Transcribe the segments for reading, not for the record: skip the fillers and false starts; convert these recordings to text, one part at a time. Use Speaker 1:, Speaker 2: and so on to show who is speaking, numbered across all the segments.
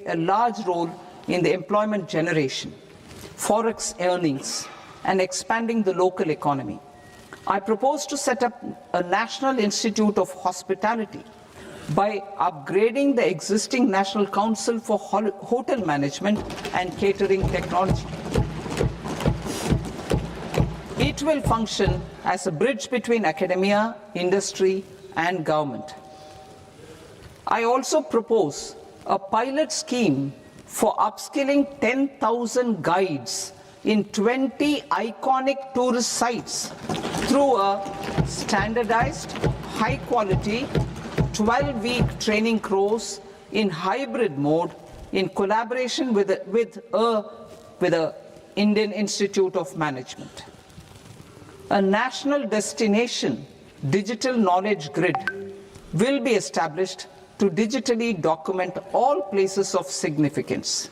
Speaker 1: a large role in the employment generation, forex earnings, and expanding the local economy. I propose to set up a National Institute of Hospitality by upgrading the existing National Council for Hotel Management and Catering Technology. It will function as a bridge between academia, industry, and government. I also propose a pilot scheme for upskilling 10,000 guides in 20 iconic tourist sites through a standardized, high-quality, 12-week training course in hybrid mode in collaboration with the Indian Institute of Management. A national destination digital knowledge grid will be established to digitally document all places of significance,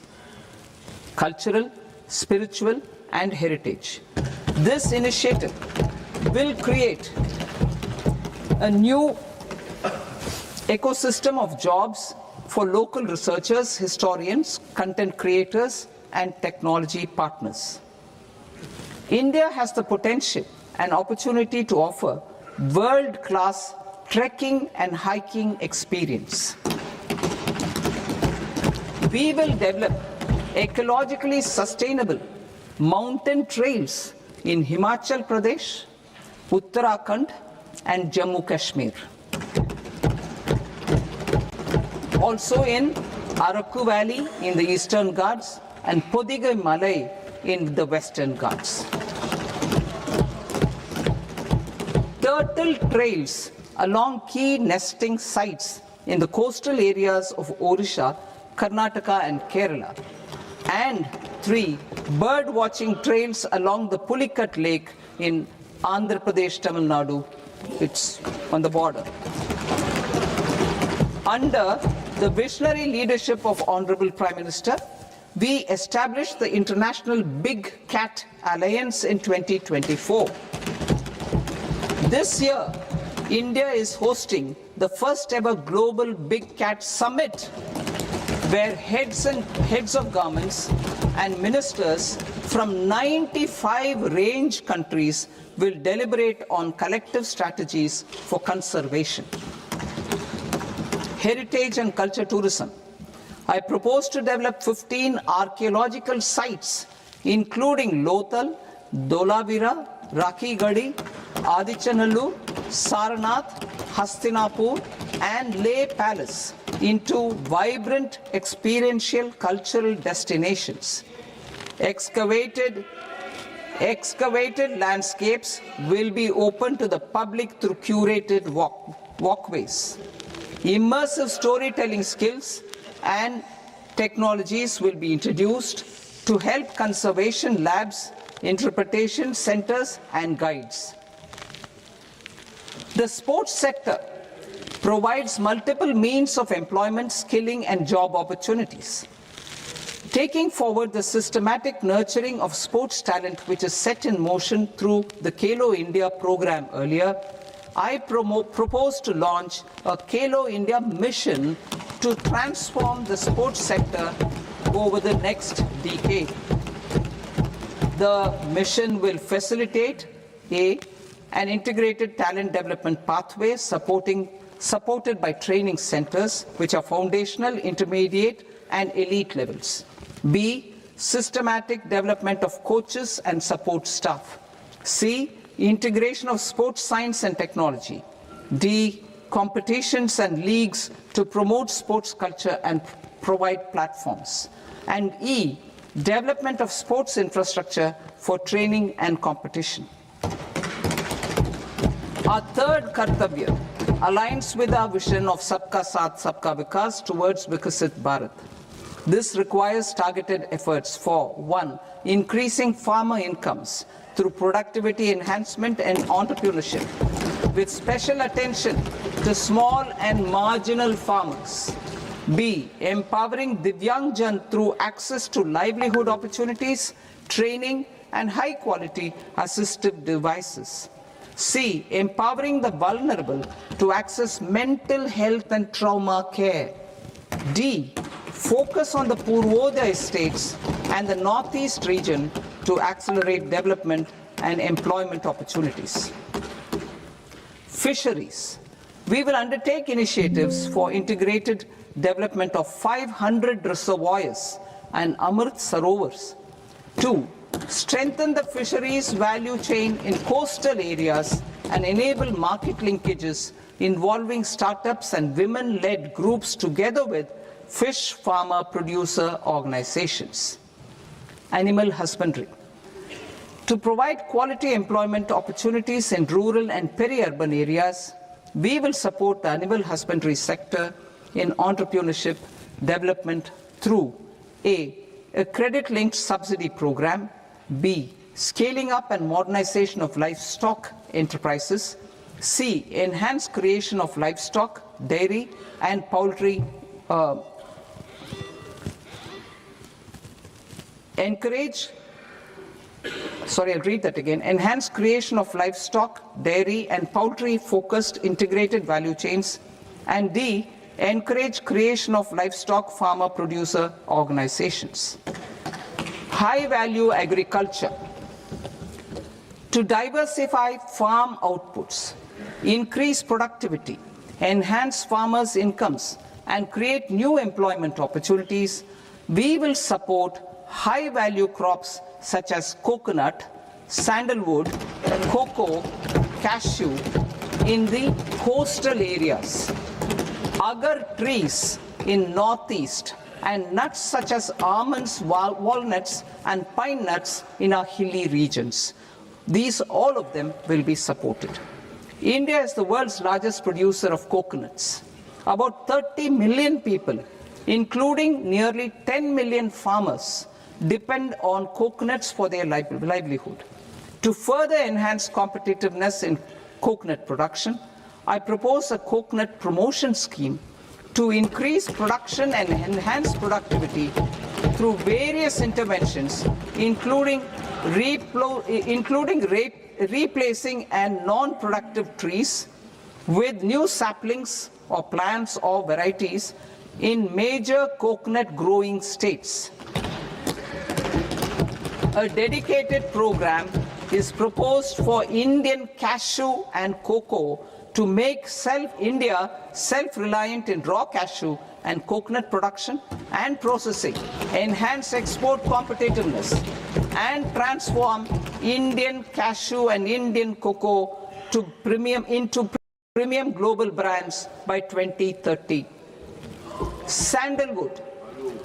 Speaker 1: cultural, spiritual, and heritage. This initiative will create a new ecosystem of jobs for local researchers, historians, content creators, and technology partners. India has the potential and opportunity to offer world-class trekking and hiking experience. We will develop ecologically sustainable mountain trails in Himachal Pradesh, Uttarakhand, and Jammu Kashmir. Also in Araku Valley in the Eastern Ghats and Podigai Malai in the Western Ghats. Turtle trails along key nesting sites in the coastal areas of Odisha, Karnataka, and Kerala. And 3 bird watching trails along the Pulikat Lake in Andhra Pradesh, Tamil Nadu. It's on the border. Under the visionary leadership of Honorable Prime Minister, we established the International Big Cat Alliance in 2024. This year, India is hosting the first ever Global Big Cat Summit, where heads of governments and ministers from 95 range countries will deliberate on collective strategies for conservation. Heritage and culture tourism. I propose to develop 15 archaeological sites, including Lothal, Dolavira, Rakhi Gadi, Adichanallu, Saranath, Hastinapur, and Leh Palace into vibrant experiential cultural destinations. Excavated landscapes will be open to the public through curated walkways. Immersive storytelling skills and technologies will be introduced to help conservation labs, interpretation centers, and guides. The sports sector provides multiple means of employment, skilling, and job opportunities. Taking forward the systematic nurturing of sports talent, which is set in motion through the Khelo India program earlier, I propose to launch a Khelo India mission to transform the sports sector over the next decade. The mission will facilitate an integrated talent development pathway supported by training centers, which are foundational, intermediate, and elite levels. B, systematic development of coaches and support staff. C, integration of sports science and technology. D, competitions and leagues to promote sports culture and provide platforms. And E, development of sports infrastructure for training and competition. Our third Kartavya aligns with our vision of Sabka Saath, Sabka Vikas towards Vikasit Bharat. This requires targeted efforts for 1, increasing farmer incomes through productivity enhancement and entrepreneurship, with special attention to small and marginal farmers. B, empowering Divyangjan through access to livelihood opportunities, training, and high-quality assistive devices. C, empowering the vulnerable to access mental health and trauma care. D, focus on the Purvodaya states and the Northeast region to accelerate development and employment opportunities. Fisheries. We will undertake initiatives for integrated development of 500 reservoirs and Amrit Sarovars. 2. Strengthen the fisheries value chain in coastal areas and enable market linkages involving startups and women-led groups together with fish farmer producer organizations. Animal husbandry. To provide quality employment opportunities in rural and peri-urban areas, we will support the animal husbandry sector in entrepreneurship development through A credit-linked subsidy program, B, scaling up and modernization of livestock enterprises, C, enhanced creation of livestock, dairy and poultry, enhanced creation of livestock, dairy and poultry focused integrated value chains, and D, encourage creation of livestock farmer producer organizations. High value agriculture. To diversify farm outputs, increase productivity, enhance farmers' incomes, and create new employment opportunities, we will support high value crops such as coconut, sandalwood, cocoa, cashew in the coastal areas, agar trees in northeast, and nuts such as almonds, walnuts, and pine nuts in our hilly regions. These, all of them, will be supported. India is the world's largest producer of coconuts. About 30 million people, including nearly 10 million farmers, depend on coconuts for their livelihood. To further enhance competitiveness in coconut production, I propose a coconut promotion scheme to increase production and enhance productivity through various interventions, including replacing and non-productive trees with new saplings or plants or varieties in major coconut growing states. A dedicated program is proposed for Indian cashew and cocoa to make India self-reliant in raw cashew and coconut production and processing, enhance export competitiveness, and transform Indian cashew and Indian cocoa into premium global brands by 2030. Sandalwood.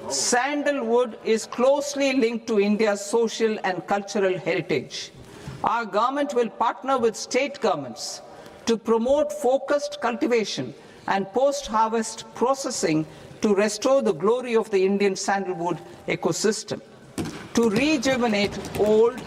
Speaker 1: Sandalwood is closely linked to India's social and cultural heritage. Our government will partner with state governments to promote focused cultivation and post-harvest processing to restore the glory of the Indian sandalwood ecosystem, to rejuvenate old,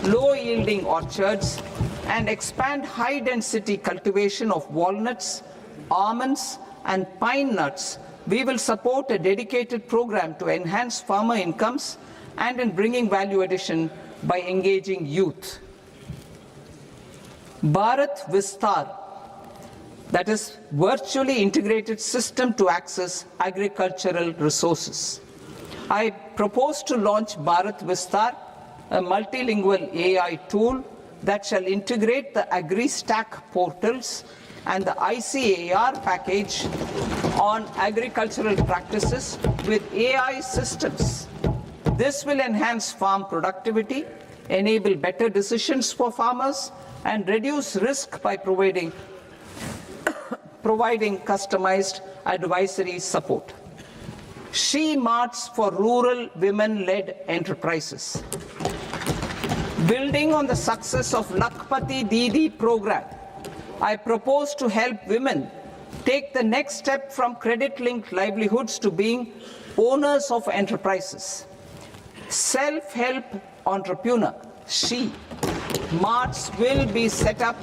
Speaker 1: low-yielding orchards, and expand high-density cultivation of walnuts, almonds, and pine nuts. We will support a dedicated program to enhance farmer incomes and in bringing value addition by engaging youth. Bharat Vistar, that is virtually integrated system to access agricultural resources. I propose to launch Bharat Vistar, a multilingual AI tool that shall integrate the AgriStack portals and the ICAR package on agricultural practices with AI systems. This will enhance farm productivity, enable better decisions for farmers, and reduce risk by providing customized advisory support. She Marts for rural women-led enterprises. Building on the success of Lakpati Didi program, I propose to help women take the next step from credit-linked livelihoods to being owners of enterprises. Self-help entrepreneur, She Marts will be set up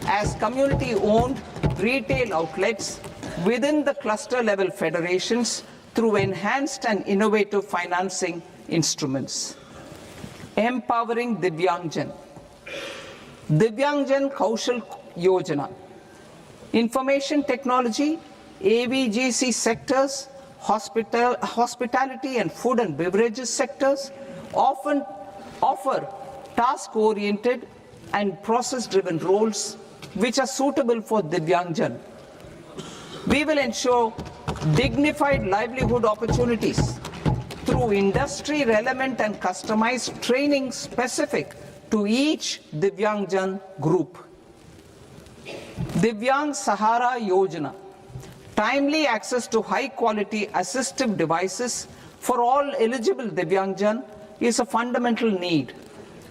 Speaker 1: as community-owned retail outlets within the cluster-level federations through enhanced and innovative financing instruments. Empowering Divyangjan. Divyangjan Kaushal Yojana. Information technology, AVGC sectors, hospitality and food and beverages sectors often offer task-oriented and process-driven roles which are suitable for Divyangjan. We will ensure dignified livelihood opportunities through industry-relevant and customized training specific to each Divyangjan group. Divyang Sahara Yojana, timely access to high-quality assistive devices for all eligible Divyangjan is a fundamental need.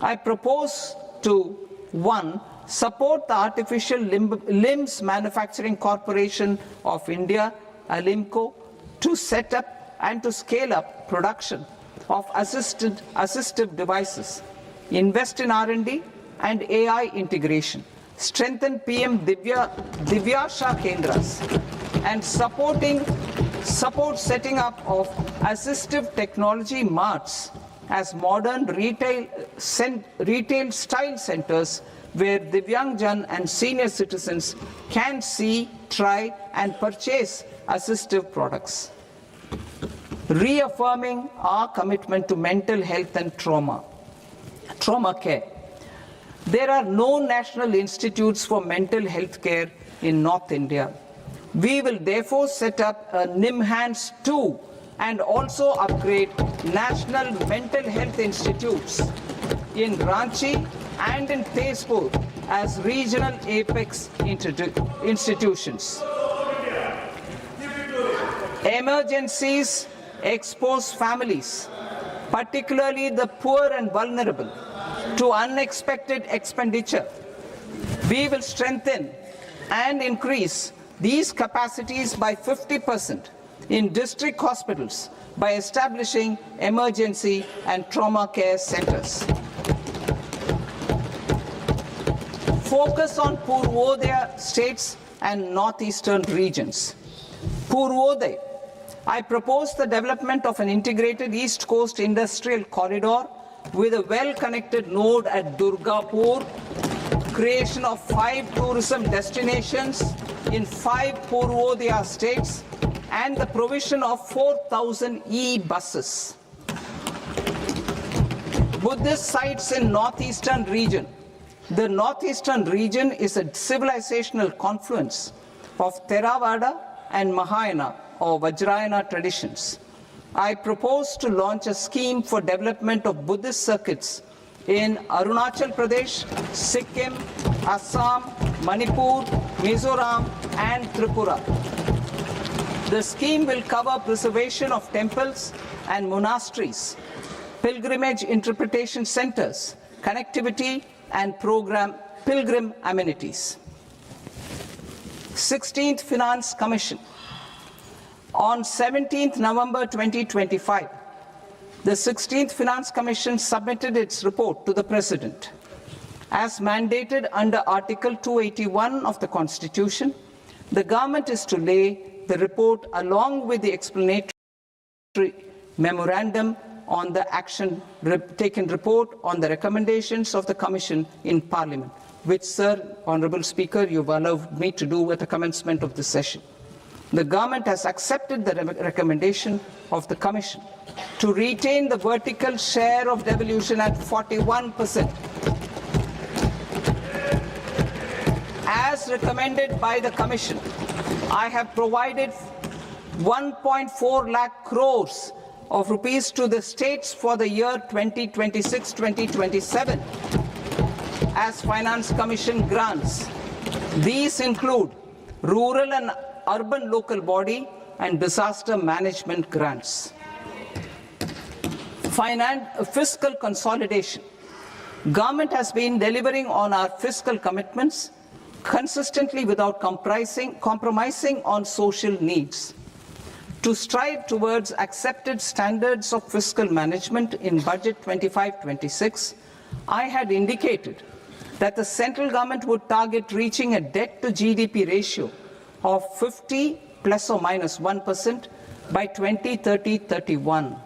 Speaker 1: I propose to 1. Support the Artificial Limbs Manufacturing Corporation of India, ALIMCO, to set up and to scale up production of assistive devices, invest in R&D and AI integration, strengthen PM Divyasha Kendras, and support setting up of assistive technology marts as modern retail style centers where Divyangjan and senior citizens can see, try and purchase assistive products. Reaffirming our commitment to mental health and trauma care. There are no national institutes for mental health care in North India. We will therefore set up a NIMHANS 2 and also upgrade national mental health institutes in Ranchi and in Tezpur as regional apex institutions. Emergencies expose families, particularly the poor and vulnerable, to unexpected expenditure. We will strengthen and increase these capacities by 50% in district hospitals by establishing emergency and trauma care centers. Focus on Purvodaya states and northeastern regions. Purvodaya, I propose the development of an integrated East Coast industrial corridor with a well-connected node at Durgapur, creation of 5 tourism destinations in 5 Purvodaya states, and the provision of 4,000 e-buses. Buddhist sites in northeastern region. The northeastern region is a civilizational confluence of Theravada and Mahayana or Vajrayana traditions. I propose to launch a scheme for development of Buddhist circuits in Arunachal Pradesh, Sikkim, Assam, Manipur, Mizoram and Tripura. The scheme will cover preservation of temples and monasteries, pilgrimage interpretation centers, connectivity and pilgrim amenities. 16th Finance Commission. On 17th November 2025, the 16th Finance Commission submitted its report to the President. As mandated under Article 281 of the Constitution, the government is to lay the report along with the explanatory memorandum on the action taken report on the recommendations of the Commission in Parliament, which, Sir, Honourable Speaker, you've allowed me to do at the commencement of the session. The government has accepted the recommendation of the Commission to retain the vertical share of devolution at 41%. As recommended by the Commission, I have provided 1.4 lakh crores of rupees to the states for the year 2026-2027 as Finance Commission grants. These include rural and urban local body and disaster management grants. Fiscal consolidation. Government has been delivering on our fiscal commitments consistently without compromising on social needs. To strive towards accepted standards of fiscal management in Budget 25-26, I had indicated that the central government would target reaching a debt to GDP ratio of 50 plus or minus 1% by 2030-31.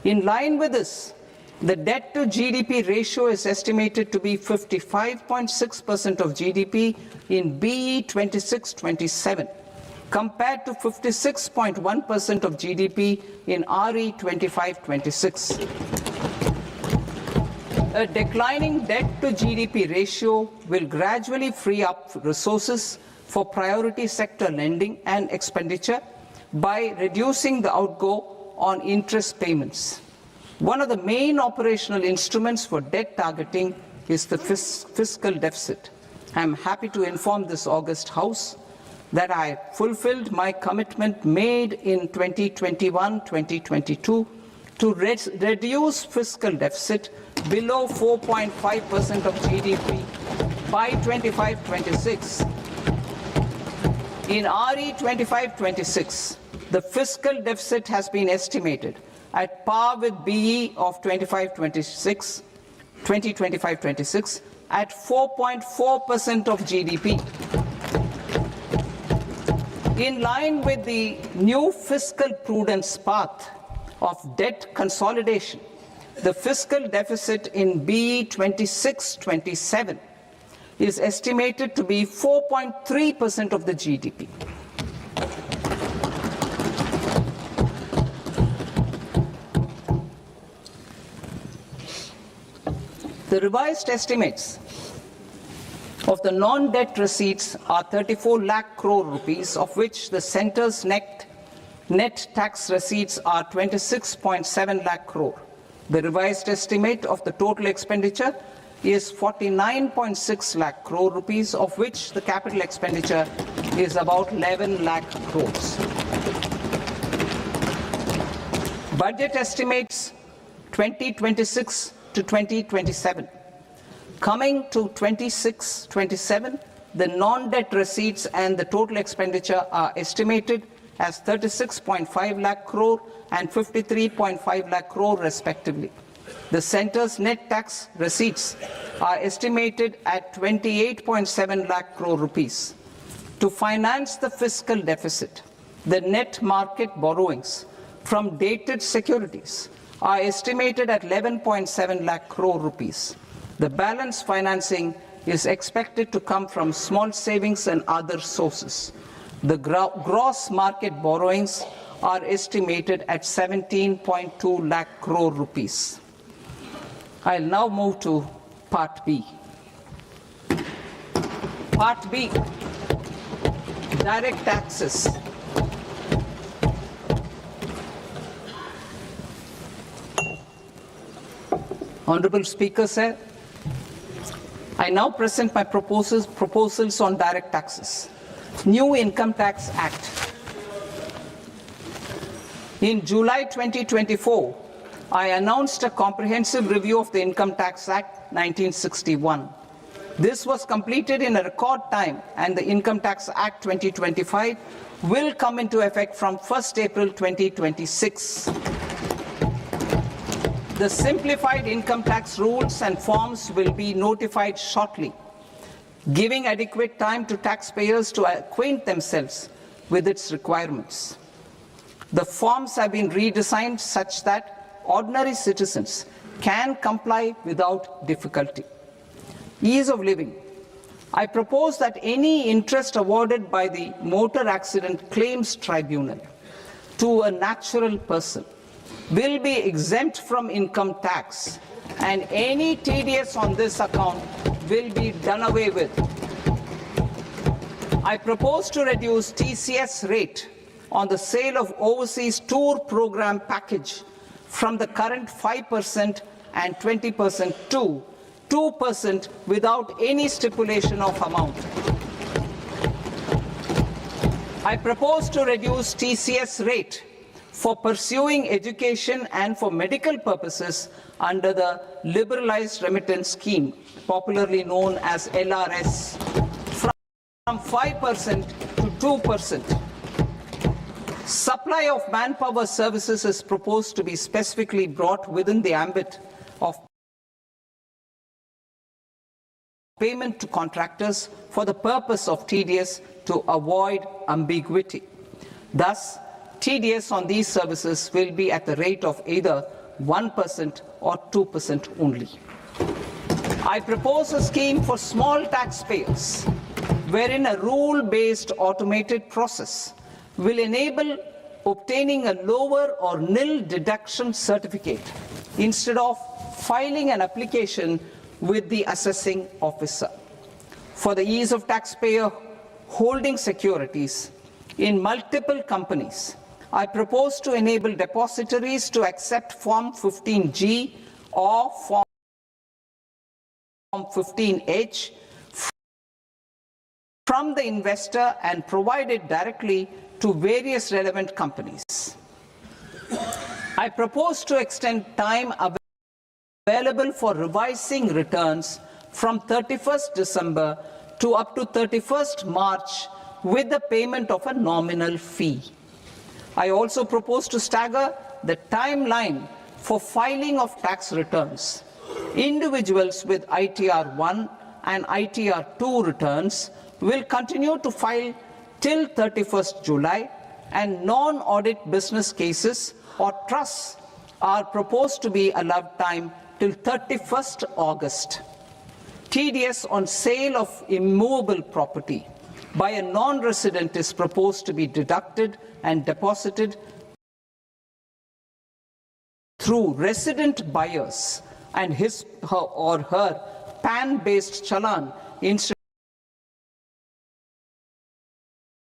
Speaker 1: In line with this, the debt to GDP ratio is estimated to be 55.6% of GDP in BE 26-27 compared to 56.1% of GDP in RE 25-26. A declining debt to GDP ratio will gradually free up resources for priority sector lending and expenditure by reducing the outgo on interest payments. One of the main operational instruments for debt targeting is the fiscal deficit. I am happy to inform this august House that I fulfilled my commitment made in 2021-2022 to reduce fiscal deficit below 4.5% of GDP by 25-26. In RE 25-26, the fiscal deficit has been estimated at par with BE of 2025-26 at 4.4% of GDP. In line with the new fiscal prudence path of debt consolidation, the fiscal deficit in BE 26-27 is estimated to be 4.3% of the GDP. The revised estimates of the non-debt receipts are 34 lakh crore rupees, of which the centre's net tax receipts are 26.7 lakh crore. The revised estimate of the total expenditure is 49.6 lakh crore rupees, of which the capital expenditure is about 11 lakh crores. Budget estimates 2026 to 2027. Coming to 26-27, the non-debt receipts and the total expenditure are estimated as 36.5 lakh crore and 53.5 lakh crore respectively. The centre's net tax receipts are estimated at 28.7 lakh crore rupees. To finance the fiscal deficit, the net market borrowings from dated securities are estimated at 11.7 lakh crore rupees. The balance financing is expected to come from small savings and other sources. The gross market borrowings are estimated at 17.2 lakh crore rupees. I'll now move to Part B. Part B, direct taxes. Honorable Speaker, sir, I now present my proposals on direct taxes. New Income Tax Act. In July 2024, I announced a comprehensive review of the Income Tax Act 1961. This was completed in a record time, and the Income Tax Act 2025 will come into effect from 1st April 2026. The simplified income tax rules and forms will be notified shortly, giving adequate time to taxpayers to acquaint themselves with its requirements. The forms have been redesigned such that ordinary citizens can comply without difficulty. Ease of living. I propose that any interest awarded by the Motor Accident Claims Tribunal to a natural person will be exempt from income tax, and any TDS on this account will be done away with. I propose to reduce TCS rate on the sale of overseas tour program package from the current 5% and 20% to 2% without any stipulation of amount. I propose to reduce TCS rate for pursuing education and for medical purposes under the Liberalized Remittance Scheme, popularly known as LRS, from 5% to 2%. Supply of manpower services is proposed to be specifically brought within the ambit of payment to contractors for the purpose of TDS to avoid ambiguity. Thus, TDS on these services will be at the rate of either 1% or 2% only. I propose a scheme for small taxpayers, wherein a rule-based automated process will enable obtaining a lower or nil deduction certificate instead of filing an application with the assessing officer. For the ease of taxpayer holding securities in multiple companies, I propose to enable depositories to accept Form 15G or Form 15H from the investor and provide it directly to various relevant companies. I propose to extend time available for revising returns from 31st December to up to 31st March with the payment of a nominal fee. I also propose to stagger the timeline for filing of tax returns. Individuals with ITR 1 and ITR 2 returns will continue to file till 31st July, and non-audit business cases or trusts are proposed to be allowed time till 31st August. TDS on sale of immovable property by a non-resident is proposed to be deducted and deposited through resident buyers and his or her PAN-based challan instead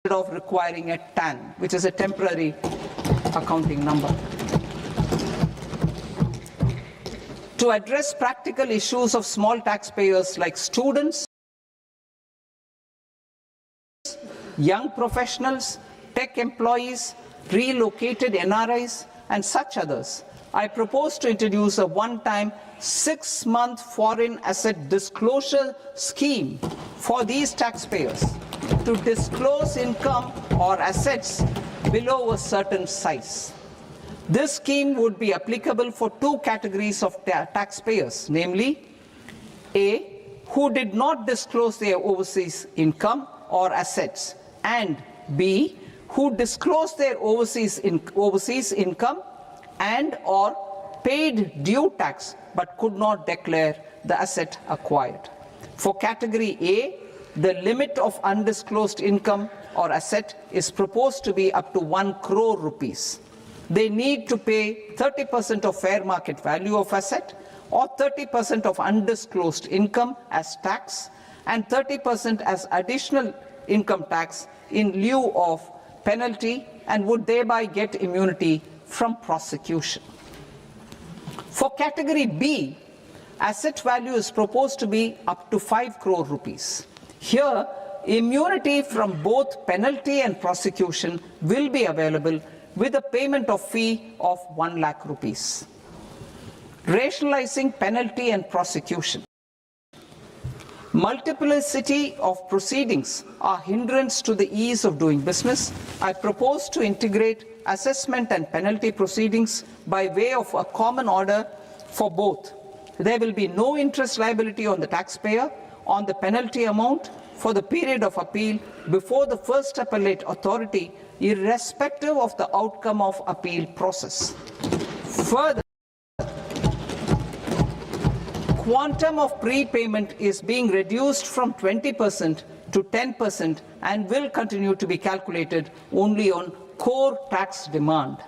Speaker 1: of requiring a TAN, which is a temporary accounting number. To address practical issues of small taxpayers like students, young professionals, tech employees, relocated NRIs, and such others, I propose to introduce a one-time 6-month foreign asset disclosure scheme for these taxpayers to disclose income or assets below a certain size. This scheme would be applicable for two categories of taxpayers, namely A, who did not disclose their overseas income or assets, and B, who disclosed their overseas income and or paid due tax but could not declare the asset acquired. For category A, the limit of undisclosed income or asset is proposed to be up to 1 crore rupees. They need to pay 30% of fair market value of asset or 30% of undisclosed income as tax and 30% as additional income tax in lieu of penalty, and would thereby get immunity from prosecution. For category B, asset value is proposed to be up to 5 crore rupees. Here, immunity from both penalty and prosecution will be available with a payment of fee of 1 lakh rupees. Rationalizing penalty and prosecution. Multiplicity of proceedings are hindrance to the ease of doing business. I propose to integrate assessment and penalty proceedings by way of a common order for both. There will be no interest liability on the taxpayer on the penalty amount for the period of appeal before the first appellate authority, irrespective of the outcome of appeal process. Further, quantum of prepayment is being reduced from 20% to 10% and will continue to be calculated only on core tax demand.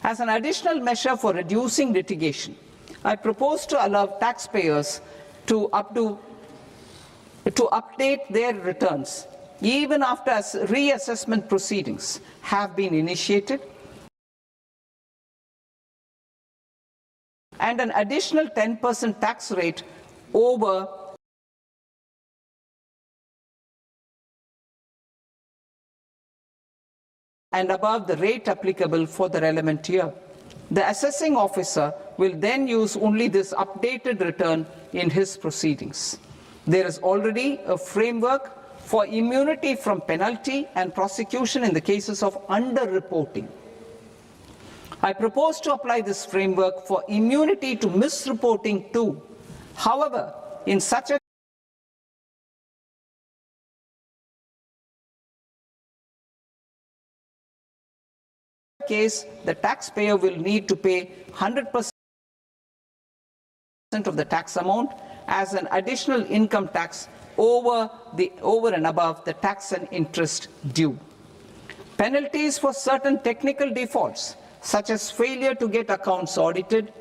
Speaker 1: As an additional measure for reducing litigation, I propose to allow taxpayers to update their returns even after reassessment proceedings have been initiated, and an additional 10% tax rate over and above the rate applicable for the relevant year. The assessing officer will then use only this updated return in his proceedings. There is already a framework for immunity from penalty and prosecution in the cases of underreporting. I propose to apply this framework for immunity to misreporting too. However, in such a case, the taxpayer will need to pay 100% of the tax amount as an additional income tax over and above the tax and interest due. penalties for certain technical defaults, such as failure to get accounts audited,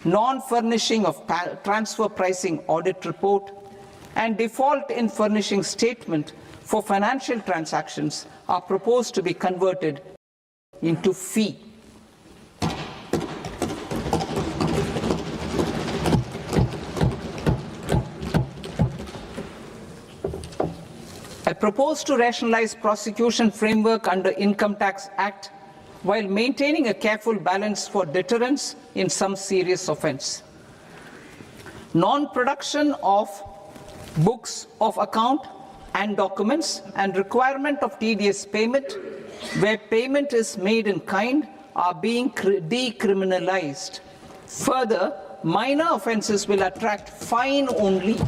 Speaker 1: non-furnishing of transfer pricing audit report, and default in furnishing statement for financial transactions are proposed to be converted into fee. I propose to rationalize prosecution framework under Income Tax Act while maintaining a careful balance for deterrence in some serious offence. Non-production of books of account and documents and requirement of TDS payment where payment is made in kind are being decriminalized. Further, minor offences will attract fine only.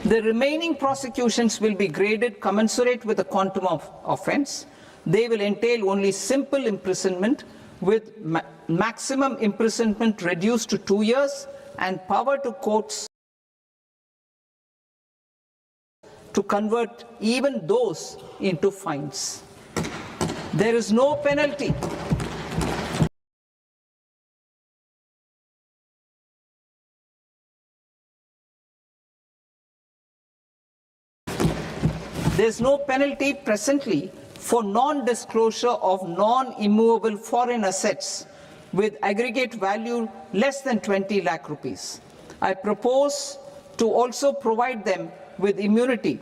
Speaker 1: The remaining prosecutions will be graded commensurate with the quantum of offence. They will entail only simple imprisonment with maximum imprisonment reduced to 2 years and power to courts to convert even those into fines. There is no penalty presently for non-disclosure of non-immovable foreign assets with aggregate value less than 20 lakh rupees. I propose to also provide them with immunity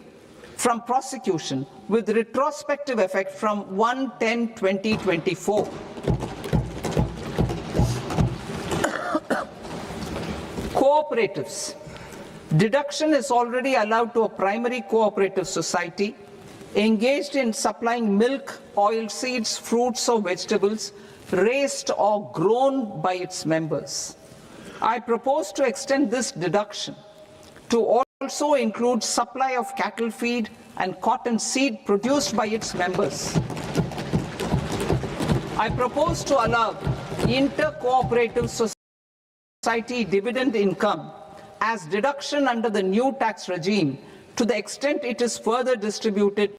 Speaker 1: from prosecution with retrospective effect from 1/10/2024. Cooperatives. Deduction is already allowed to a primary cooperative society engaged in supplying milk, oilseeds, fruits or vegetables raised or grown by its members. I propose to extend this deduction to also include supply of cattle feed and cotton seed produced by its members. I propose to allow inter-cooperative society dividend income as deduction under the new tax regime to the extent it is further distributed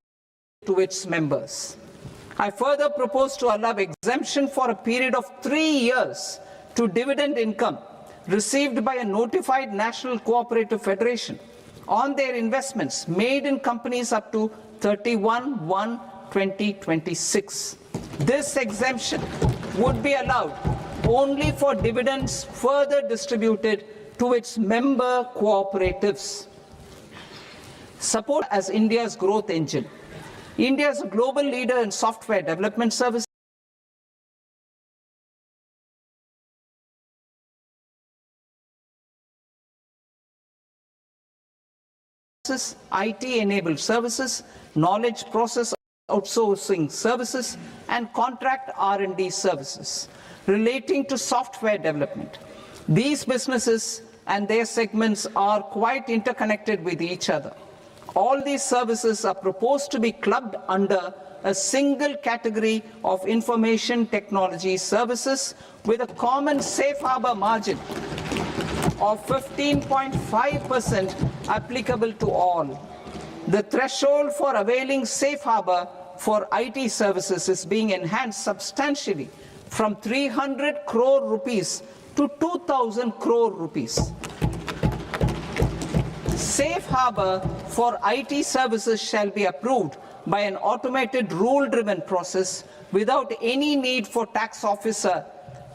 Speaker 1: to its members. I further propose to allow exemption for a period of 3 years to dividend income received by a notified national cooperative federation on their investments made in companies up to 31/1/2026. This exemption would be allowed only for dividends further distributed to its member cooperatives. Support as India's growth engine. India is a global leader in software development services, IT-enabled services, knowledge process outsourcing services, and contract R&D services relating to software development. These businesses and their segments are quite interconnected with each other. All these services are proposed to be clubbed under a single category of information technology services with a common safe harbor margin of 15.5% applicable to all. The threshold for availing safe harbor for IT services is being enhanced substantially from 300 crore rupees to 2,000 crore rupees. Safe harbor for IT services shall be approved by an automated rule-driven process without any need for tax officer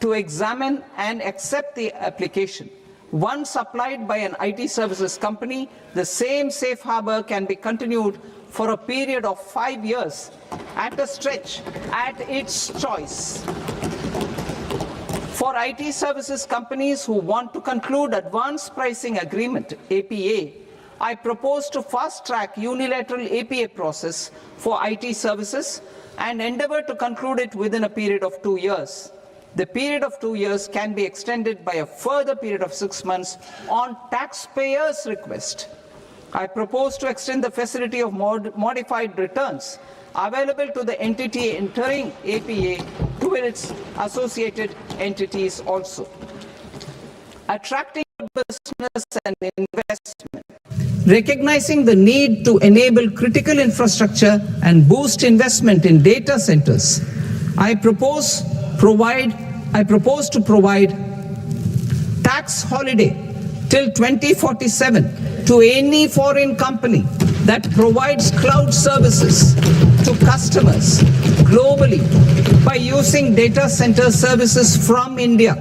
Speaker 1: to examine and accept the application. Once applied by an IT services company, the same safe harbor can be continued for a period of 5 years at a stretch at its choice. For IT services companies who want to conclude advanced pricing agreement, APA, I propose to fast-track unilateral APA process for IT services and endeavor to conclude it within a period of 2 years. The period of 2 years can be extended by a further period of 6 months on taxpayers' request. I propose to extend the facility of modified returns available to the entity entering APA to its associated entities also. Attracting business and investment. Recognizing the need to enable critical infrastructure and boost investment in data centers, I propose to provide tax holiday till 2047 to any foreign company that provides cloud services to customers globally by using data center services from India.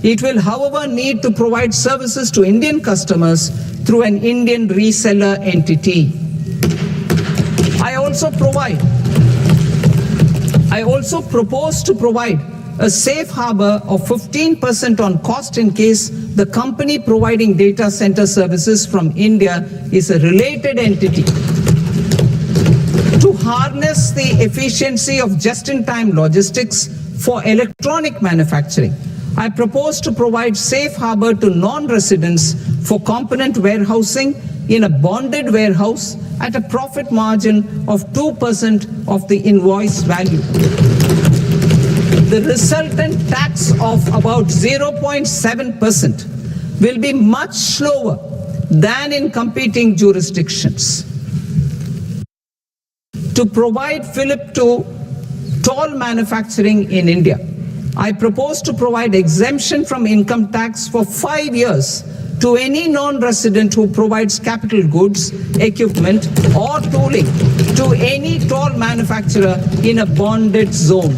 Speaker 1: It will, however, need to provide services to Indian customers through an Indian reseller entity. I also propose to provide a safe harbor of 15% on cost in case the company providing data center services from India is a related entity. To harness the efficiency of just-in-time logistics for electronic manufacturing, I propose to provide safe harbor to non-residents for component warehousing in a bonded warehouse at a profit margin of 2% of the invoice value. The resultant tax of about 0.7% will be much lower than in competing jurisdictions. To provide fillip to toll manufacturing in India, I propose to provide exemption from income tax for 5 years to any non-resident who provides capital goods, equipment, or tooling to any toll manufacturer in a bonded zone.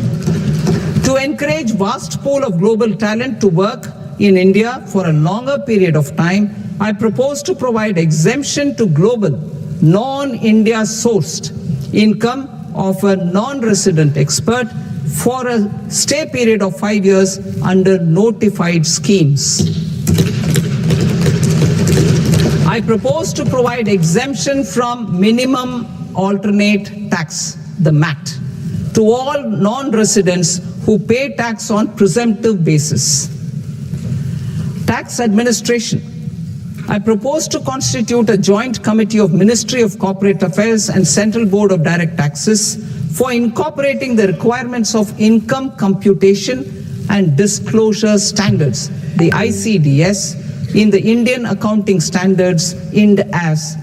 Speaker 1: To encourage vast pool of global talent to work in India for a longer period of time, I propose to provide exemption to global, non-India sourced income of a non-resident expert for a stay period of 5 years under notified schemes. I propose to provide exemption from minimum alternate tax, the MAT, to all non-residents who pay tax on presumptive basis. Tax administration. I propose to constitute a joint committee of Ministry of Corporate Affairs and Central Board of Direct Taxes for incorporating the requirements of income computation and disclosure standards, the ICDS, in the Indian Accounting Standards, IND AS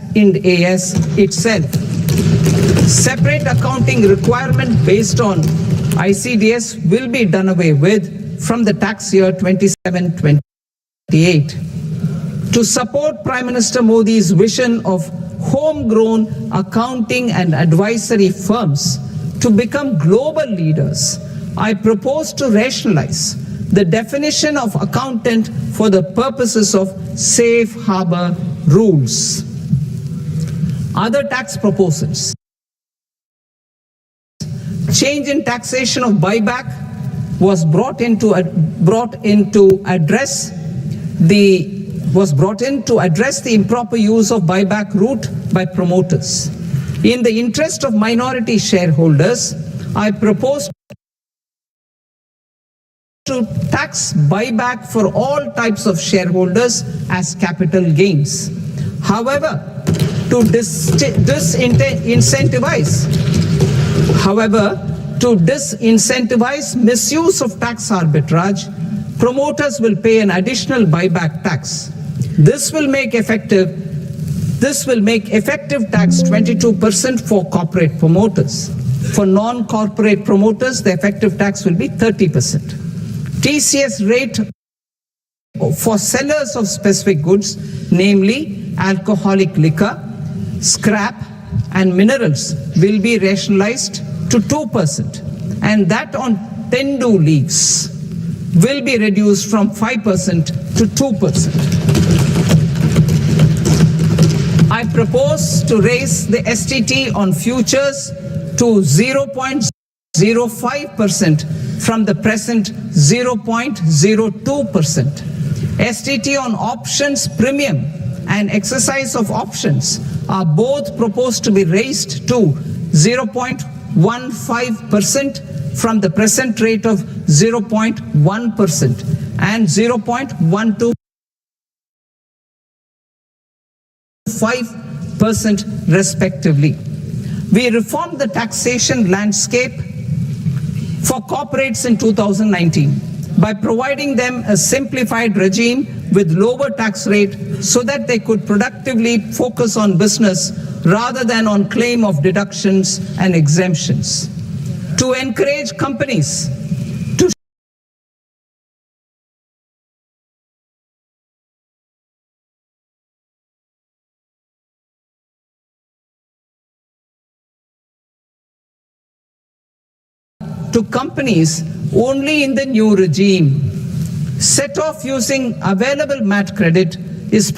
Speaker 1: itself. Separate accounting requirement based on ICDS will be done away with from the tax year 27-28. To support Prime Minister Modi's vision of homegrown accounting and advisory firms to become global leaders, I propose to rationalize the definition of accountant for the purposes of safe harbor rules. Other tax proposals. Change in taxation of buyback was brought in to address the improper use of buyback route by promoters. In the interest of minority shareholders, I propose to tax buyback for all types of shareholders as capital gains. However, to disincentivize misuse of tax arbitrage, promoters will pay an additional buyback tax. This will make effective tax 22% for corporate promoters. For non-corporate promoters, the effective tax will be 30%. TCS rate for sellers of specific goods, namely alcoholic liquor, scrap, and minerals, will be rationalized to 2%, and that on tendu leaves will be reduced from 5% to 2%. I propose to raise the STT on futures to 0.05% from the present 0.02%. STT on options premium and exercise of options are both proposed to be raised to 0.15% from the present rate of 0.1% and 0.125% respectively. We reformed the taxation landscape for corporates in 2019. by providing them a simplified regime with lower tax rate so that they could productively focus on business rather than on claim of deductions and exemptions. To encourage companies to companies only in the new regime. Set off using available MAT credit is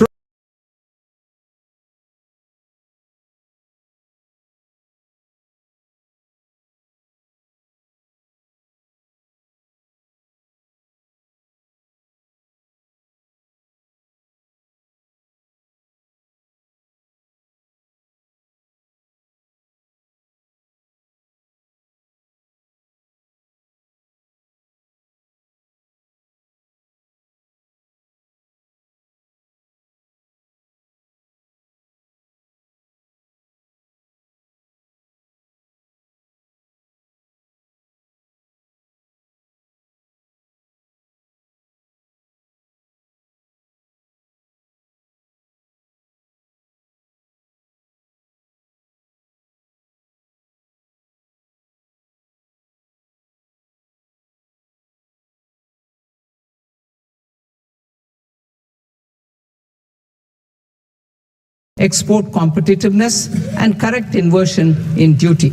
Speaker 1: export competitiveness and correct inversion in duty.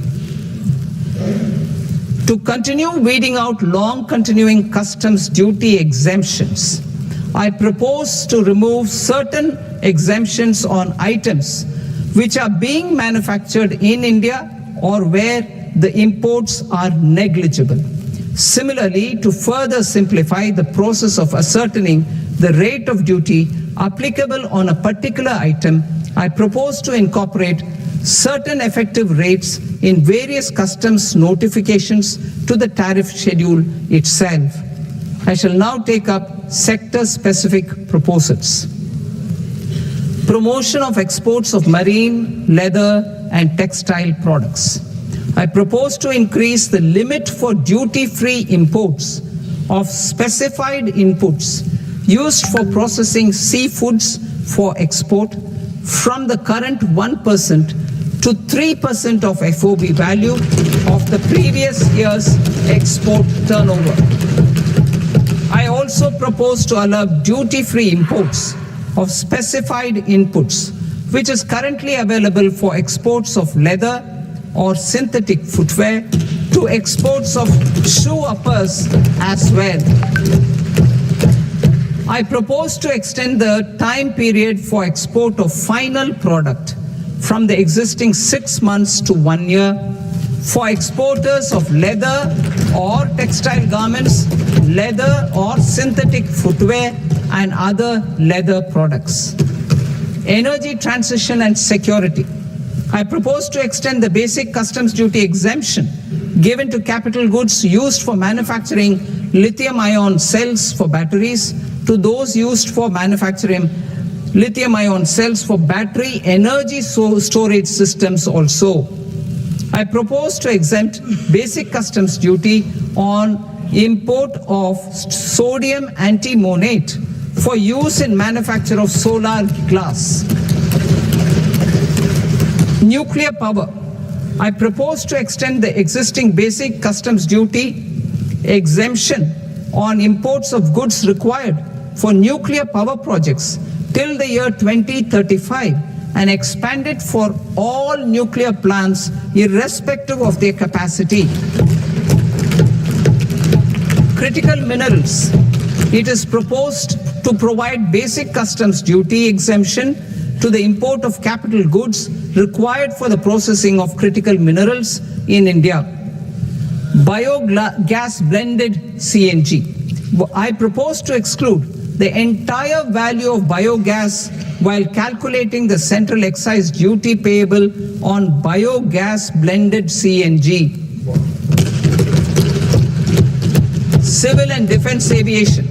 Speaker 1: To continue weeding out long continuing customs duty exemptions, I propose to remove certain exemptions on items which are being manufactured in India or where the imports are negligible. Similarly, to further simplify the process of ascertaining the rate of duty applicable on a particular item, I propose to incorporate certain effective rates in various customs notifications to the tariff schedule itself. I shall now take up sector-specific proposals. Promotion of exports of marine, leather, and textile products. I propose to increase the limit for duty-free imports of specified inputs used for processing seafoods for export from the current 1% to 3% of FOB value of the previous year's export turnover. I also propose to allow duty-free imports of specified inputs, which is currently available for exports of leather or synthetic footwear, to exports of shoe uppers as well. I propose to extend the time period for export of final product from the existing 6 months to 1 year for exporters of leather or textile garments, leather or synthetic footwear, and other leather products. Energy transition and security. I propose to extend the basic customs duty exemption given to capital goods used for manufacturing lithium-ion cells for batteries to those used for manufacturing lithium-ion cells for battery energy storage systems also. I propose to exempt basic customs duty on import of sodium antimonate for use in manufacture of solar glass. Nuclear power. I propose to extend the existing basic customs duty exemption on imports of goods required for nuclear power projects till the year 2035 and expand it for all nuclear plants irrespective of their capacity. Critical minerals. It is proposed to provide basic customs duty exemption to the import of capital goods required for the processing of critical minerals in India. Biogas blended CNG. I propose to exclude the entire value of biogas while calculating the central excise duty payable on biogas blended CNG. Civil and defense aviation.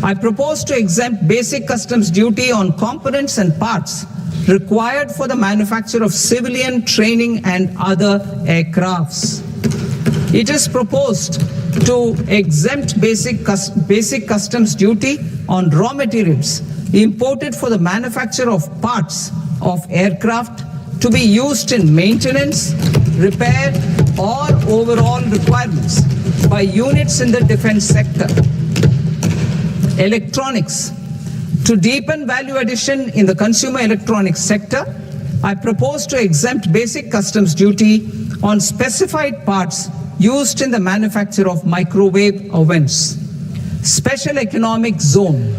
Speaker 1: I propose to exempt basic customs duty on components and parts required for the manufacture of civilian training and other aircrafts. It is proposed to exempt basic customs duty on raw materials imported for the manufacture of parts of aircraft to be used in maintenance, repair, or overall requirements by units in the defense sector. Electronics. To deepen value addition in the consumer electronics sector, I propose to exempt basic customs duty on specified parts used in the manufacture of microwave ovens. Special economic zone.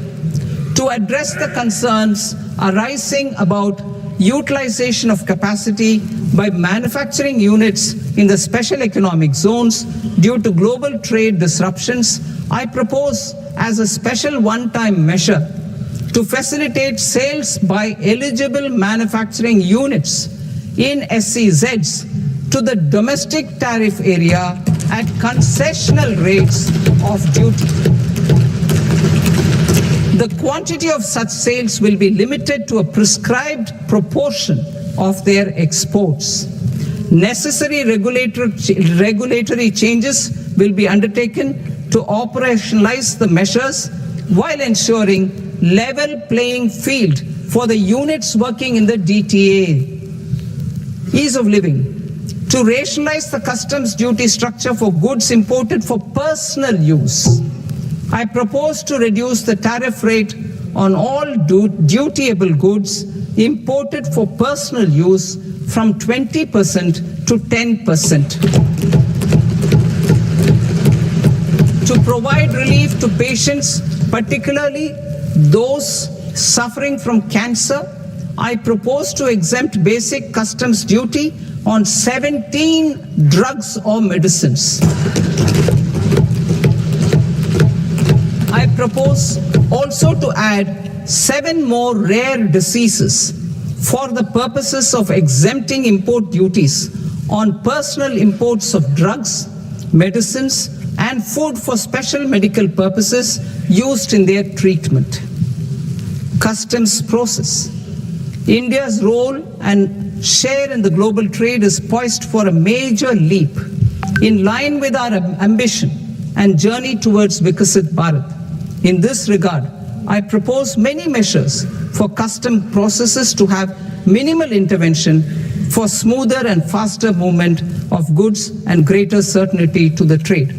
Speaker 1: To address the concerns arising about utilization of capacity by manufacturing units in the special economic zones due to global trade disruptions, I propose as a special one-time measure to facilitate sales by eligible manufacturing units in SEZs to the domestic tariff area at concessional rates of duty. The quantity of such sales will be limited to a prescribed proportion of their exports. Necessary regulatory changes will be undertaken to operationalize the measures while ensuring level playing field for the units working in the DTA. Ease of living. To rationalize the customs duty structure for goods imported for personal use, I propose to reduce the tariff rate on all dutiable goods imported for personal use from 20% to 10%. To provide relief to patients, particularly those suffering from cancer, I propose to exempt basic customs duty on 17 drugs or medicines. I propose also to add 7 more rare diseases for the purposes of exempting import duties on personal imports of drugs, medicines, and food for special medical purposes used in their treatment. Customs process. India's role and share in the global trade is poised for a major leap in line with our ambition and journey towards Vikasit Bharat. In this regard, I propose many measures for custom processes to have minimal intervention for smoother and faster movement of goods and greater certainty to the trade.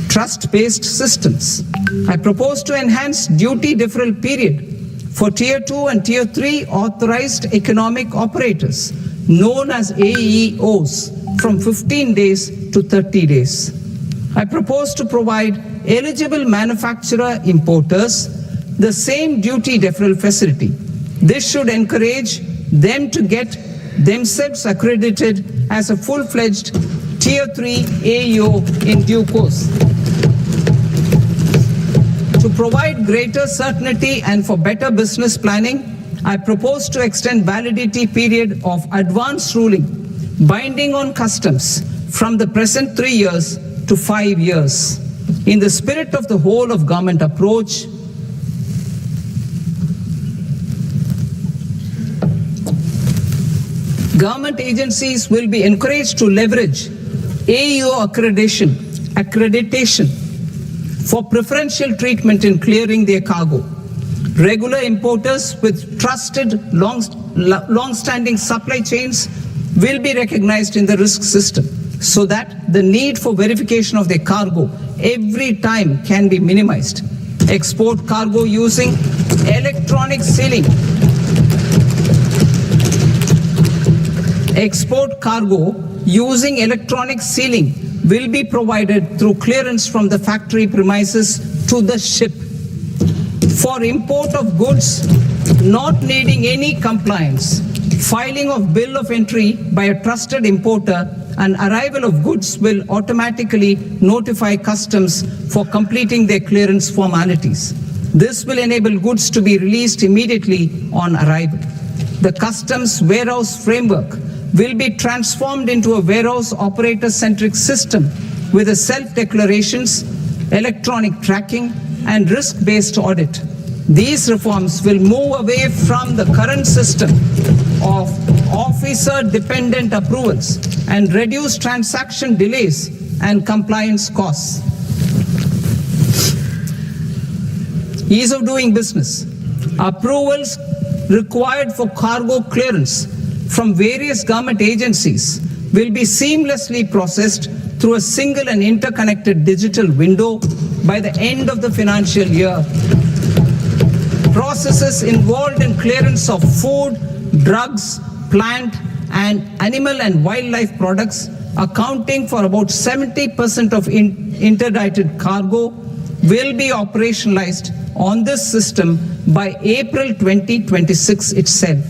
Speaker 1: Trust-based systems. I propose to enhance duty deferral period for Tier 2 and Tier 3 authorized economic operators, known as AEOs, from 15 days to 30 days. I propose to provide eligible manufacturer importers the same duty deferral facility. This should encourage them to get themselves accredited as a full-fledged Tier 3 AEO in due course. To provide greater certainty and for better business planning, I propose to extend validity period of advance ruling binding on customs from the present 3 years to 5 years. In the spirit of the whole of government approach, government agencies will be encouraged to leverage AEO accreditation for preferential treatment in clearing their cargo. Regular importers with trusted long-standing supply chains will be recognized in the risk system so that the need for verification of their cargo every time can be minimized. Export cargo using electronic sealing. Export cargo using electronic sealing will be provided through clearance from the factory premises to the ship. For import of goods not needing any compliance, filing of bill of entry by a trusted importer and arrival of goods will automatically notify customs for completing their clearance formalities. This will enable goods to be released immediately on arrival. The customs warehouse framework will be transformed into a warehouse operator-centric system with a self-declarations, electronic tracking, and risk-based audit. These reforms will move away from the current system of officer-dependent approvals and reduce transaction delays and compliance costs. ease of doing business. Approvals required for cargo clearance from various government agencies will be seamlessly processed through a single and interconnected digital window by the end of the financial year. Processes involved in clearance of food, drugs, plant and animal and wildlife products, accounting for about 70% of interdicted cargo, will be operationalized on this system by April 2026 itself.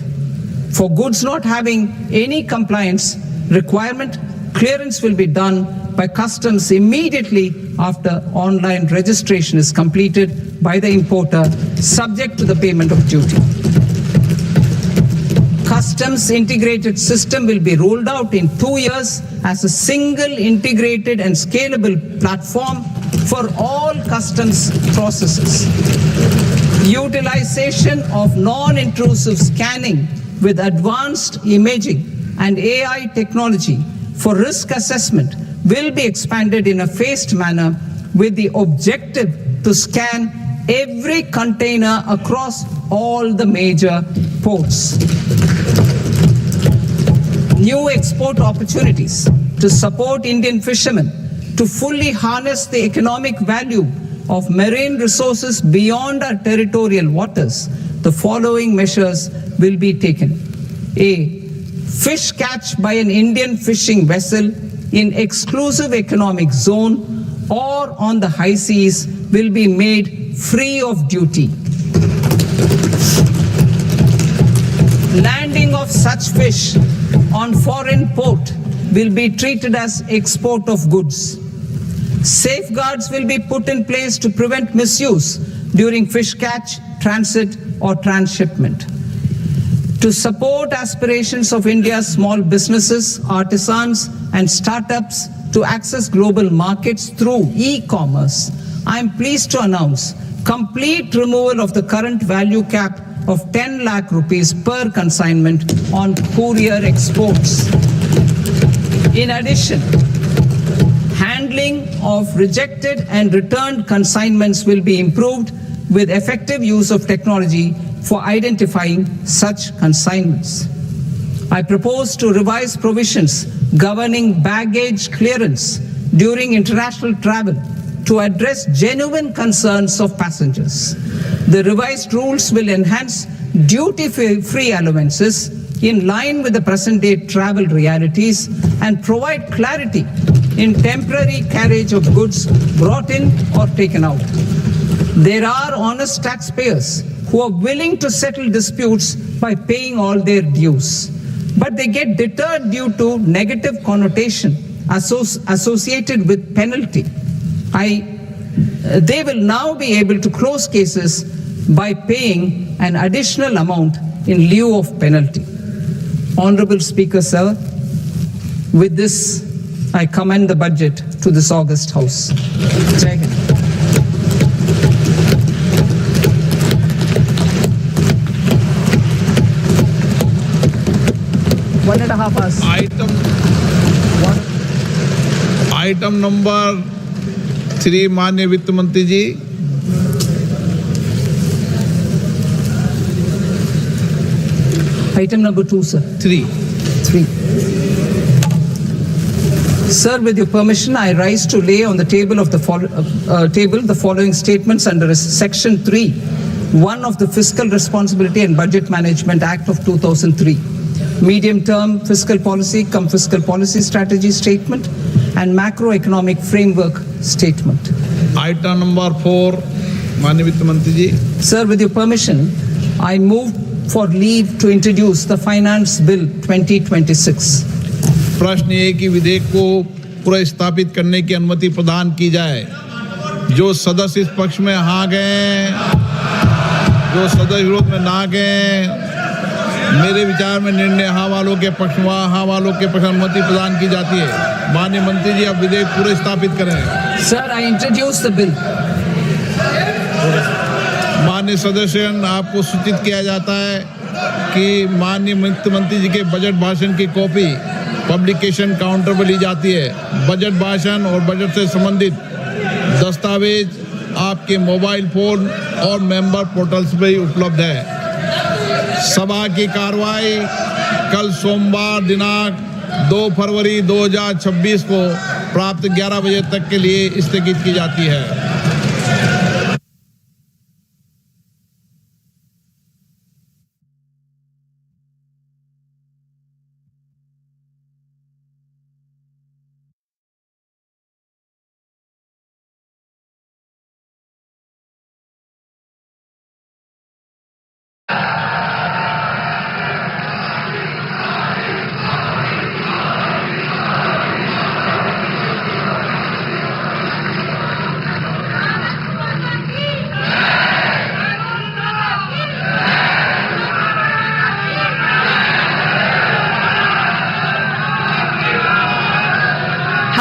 Speaker 1: For goods not having any compliance requirement, clearance will be done by customs immediately after online registration is completed by the importer, subject to the payment of duty. Customs integrated system will be rolled out in 2 years as a single integrated and scalable platform for all customs processes. Utilization of non-intrusive scanning with advanced imaging and AI technology for risk assessment will be expanded in a phased manner with the objective to scan every container across all the major ports. New export opportunities to support Indian fishermen to fully harness the economic value of marine resources beyond our territorial waters. The following measures will be taken. A. Fish catch by an Indian fishing vessel in exclusive economic zone or on the high seas will be made free of duty. Landing of such fish on foreign port will be treated as export of goods. Safeguards will be put in place to prevent misuse during fish catch, transit or transshipment. To support aspirations of India's small businesses, artisans and startups to access global markets through e-commerce, I am pleased to announce complete removal of the current value cap of 10 lakh rupees per consignment on courier exports. In addition, handling of rejected and returned consignments will be improved with effective use of technology for identifying such consignments. I propose to revise provisions governing baggage clearance during international travel to address genuine concerns of passengers. The revised rules will enhance duty-free allowances in line with the present-day travel realities and provide clarity in temporary carriage of goods brought in or taken out. There are honest taxpayers who are willing to settle disputes by paying all their dues, but they get deterred due to negative connotation associated with penalty. They will now be able to close cases by paying an additional amount in lieu of penalty. Honorable Speaker, sir, with this, I commend the budget to this august House. Jai Hind. One and a half hours.
Speaker 2: Item number 3, माननीय वित्त मंत्री जी.
Speaker 1: Item number 2, sir.
Speaker 2: 3.
Speaker 1: Sir, with your permission, I rise to lay on the table of the following statements under Section 3(1) of the Fiscal Responsibility and Budget Management Act of 2003. Medium-term fiscal policy, fiscal policy strategy statement, and macroeconomic framework statement.
Speaker 2: Item number 4, माननीय वित्त मंत्री जी.
Speaker 1: Sir, with your permission, I move for leave to introduce the Finance Bill 2026.
Speaker 2: प्रश्न ये कि विधेयक को पुनर्स्थापित करने की अनुमति प्रदान की जाए. जो सदस्य इस पक्ष में हाँ गए, जो सदस्य विरोध में ना गए, मेरे विचार में निर्णय हाँ वालों के पक्ष में, हाँ वालों के पक्ष अनुमति प्रदान की जाती है. माननीय मंत्री जी, अब विधेयक पूरे स्थापित करें.
Speaker 1: Sir, I introduce the bill.
Speaker 2: माननीय सदस्य, आपको सूचित किया जाता है कि माननीय वित्त मंत्री जी के बजट भाषण की कॉपी पब्लिकेशन काउंटर पर ली जाती है. बजट भाषण और बजट से संबंधित दस्तावेज आपके मोबाइल फोन और मेंबर पोर्टल्स पे ही उपलब्ध है। सभा की कार्रवाई कल सोमवार दिनांक 2 फरवरी 2026 को प्राप्त 11 बजे तक के लिए स्थगित की जाती है।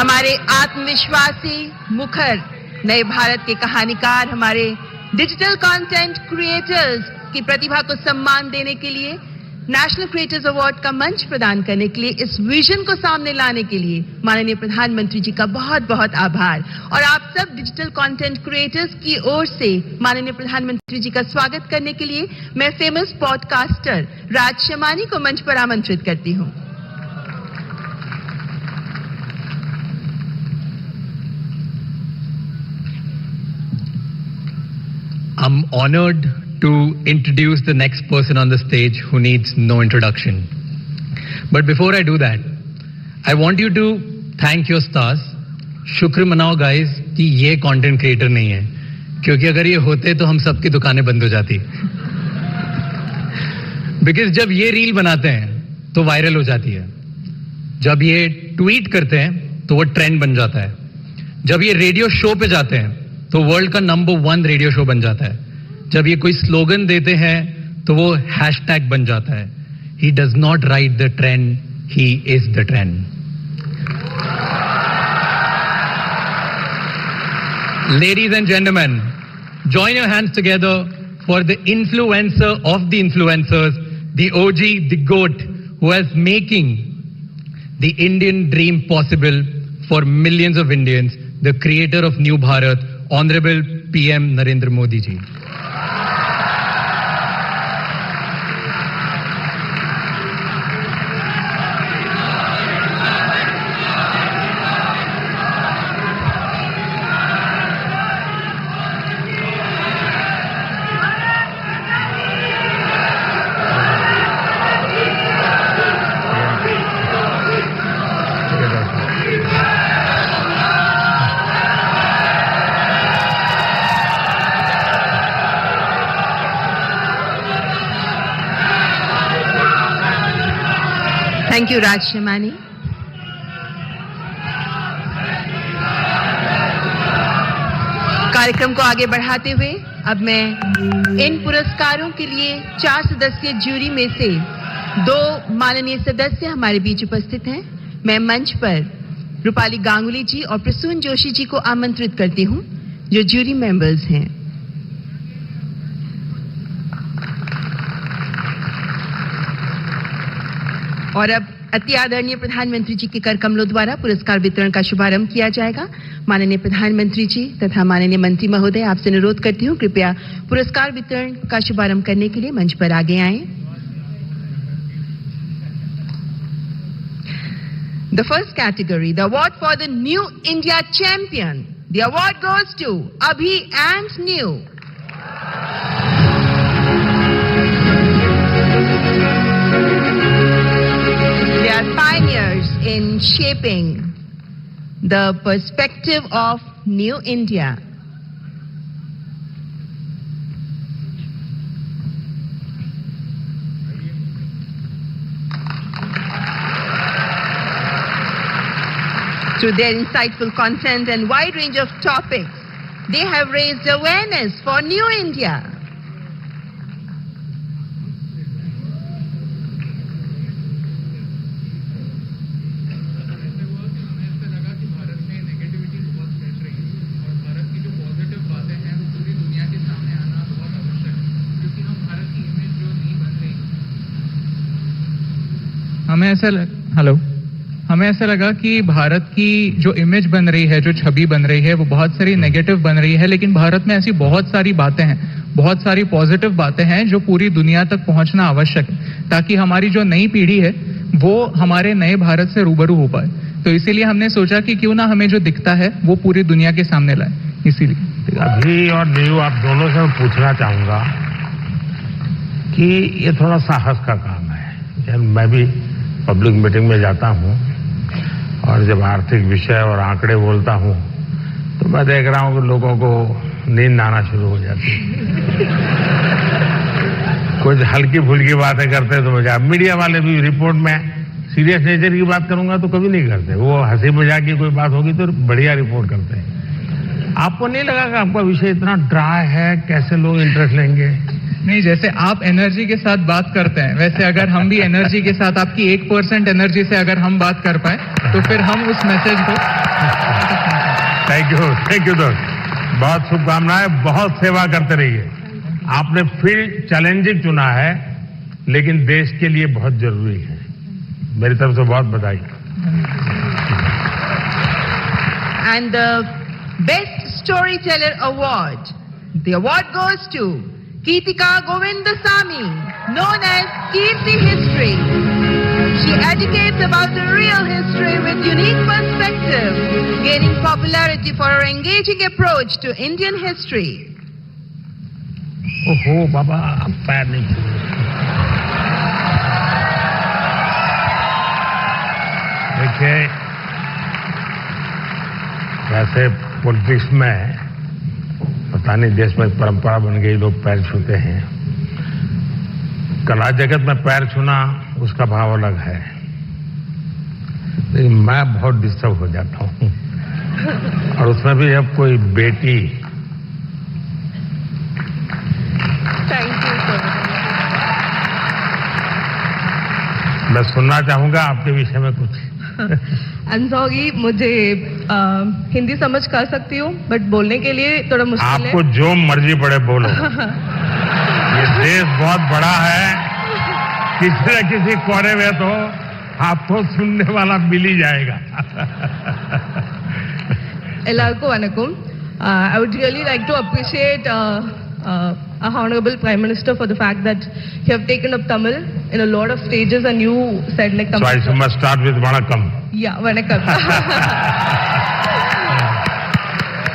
Speaker 3: हमारे आत्मविश्वासी मुखर नए भारत के कहानीकार, हमारे डिजिटल कंटेंट क्रिएटर्स की प्रतिभा को सम्मान देने के लिए, नेशनल क्रिएटर्स अवार्ड का मंच प्रदान करने के लिए, इस विजन को सामने लाने के लिए माननीय प्रधानमंत्री जी का बहुत बहुत आभार। और आप सब डिजिटल कंटेंट क्रिएटर्स की ओर से माननीय प्रधानमंत्री जी का स्वागत करने के लिए मैं फेमस पॉडकास्टर राज शमानी को मंच पर आमंत्रित करती हूं।
Speaker 4: I'm honored to introduce the next person on the stage who needs no introduction. But before I do that, I want you to thank your stars. शुक्र मनाओ guys कि ये content creator नहीं है, क्योंकि अगर ये होते तो हम सबकी दुकानें बंद हो जाती। Because जब ये रील बनाते हैं तो वायरल हो जाती है, जब ये ट्वीट करते हैं तो वो ट्रेंड बन जाता है, जब ये रेडियो शो पे जाते हैं तो वर्ल्ड का नंबर 1 रेडियो शो बन जाता है, जब ये कोई स्लोगन देते हैं तो वो हैशटैग बन जाता है। He does not ride the trend, he is the trend. Ladies and gentlemen, join your hands together for the influencer of the influencers, the OG, the GOAT, who is making the Indian dream possible for millions of Indians, the creator of New Bharat, Honorable PM Narendra Modi ji.
Speaker 3: Thank you Raj Shamani. कार्यक्रम को आगे बढ़ाते हुए अब मैं इन पुरस्कारों के लिए 4 सदस्यीय ज्यूरी में से 2 माननीय सदस्य हमारे बीच उपस्थित हैं। मैं मंच पर रूपाली गांगुली जी और प्रसून जोशी जी को आमंत्रित करती हूं, जो ज्यूरी मेंबर्स हैं। और अब अति आदरणीय प्रधानमंत्री जी के कर कमलों द्वारा पुरस्कार वितरण का शुभारंभ किया जाएगा। माननीय प्रधानमंत्री जी तथा माननीय मंत्री महोदय, आपसे अनुरोध करती हूँ कृपया पुरस्कार वितरण का शुभारंभ करने के लिए मंच पर आगे आएं। The first category, the award for the New India Champion. The award goes to Abhi and New. They are pioneers in shaping the perspective of New India. Through their insightful content and wide range of topics, they have raised awareness for New India.
Speaker 5: हमें ऐसा लगा कि भारत की जो image बन रही है, जो छवि बन रही है, वो बहुत सारी नेगेटिव बन रही है, लेकिन भारत में ऐसी बहुत सारी बातें हैं, बहुत सारी पॉजिटिव बातें हैं जो पूरी दुनिया तक पहुंचना आवश्यक है, ताकि हमारी जो नई पीढ़ी है वो हमारे नए भारत से रूबरू हो पाए। तो इसीलिए हमने सोचा कि क्यों ना हमें जो दिखता है वो पूरी दुनिया के सामने लाए। इसीलिए
Speaker 6: अभी और नीरू, आप दोनों से मैं पूछना चाहूंगा कि ये थोड़ा साहस का काम है। मैं भी पब्लिक मीटिंग में जाता हूं और जब आर्थिक विषय और आंकड़े बोलता हूं तो मैं देख रहा हूं कि लोगों को नींद आना शुरू हो जाती है। कुछ हल्की फुल्की बातें करते हैं तो मजाक, मीडिया वाले भी रिपोर्ट में सीरियस नेचर की बात करूंगा तो कभी नहीं करते, वो हंसी मजाक की कोई बात होगी तो बढ़िया रिपोर्ट करते हैं। आपको नहीं लगा कि आपका विषय इतना ड्राई है, कैसे लोग इंटरेस्ट लेंगे?
Speaker 5: नहीं, जैसे आप एनर्जी के साथ बात करते हैं, वैसे अगर हम भी एनर्जी के साथ, आपकी 1% एनर्जी से अगर हम बात कर पाए तो फिर हम उस मैसेज को।
Speaker 6: थैंक यू दोस्त, बहुत शुभकामनाएं, बहुत सेवा करते रहिए। आपने फील्ड चैलेंजिंग चुना है लेकिन देश के लिए बहुत जरूरी है। मेरी तरफ से बहुत बधाई।
Speaker 3: And the Best Storyteller Award. The award goes to Keetika Govindasamy, known as Keerti History. She educates about the real history with unique perspective, gaining popularity for her engaging approach to Indian history.
Speaker 6: ओहो बाबा, अब पैर नहीं छूए। देखिए, वैसे politics में पता नहीं देश में परंपरा बन गई, लोग पैर छूते हैं। कला जगत में पैर छूना उसका भाव अलग है, लेकिन मैं बहुत डिस्टर्ब हो जाता हूँ। और उसमें भी जब कोई बेटी।
Speaker 3: Thank you so much.
Speaker 6: मैं सुनना चाहूंगा आपके विषय में कुछ।
Speaker 7: अंजोगी, मुझे हिंदी समझ कर सकती हूँ बट बोलने के लिए थोड़ा मुश्किल है।
Speaker 6: आपको जो मर्जी पड़े बोलो। ये देश बहुत बड़ा है, किसी न किसी कोने में तो आपको सुनने वाला मिल ही जाएगा।
Speaker 7: Ellarku vanakkam. I would really like to appreciate our Honorable Prime Minister for the fact that you have taken up Tamil in a lot of stages and you said like Tamil.
Speaker 6: So I must start with Vanakkam.
Speaker 7: Yeah, vanakkam.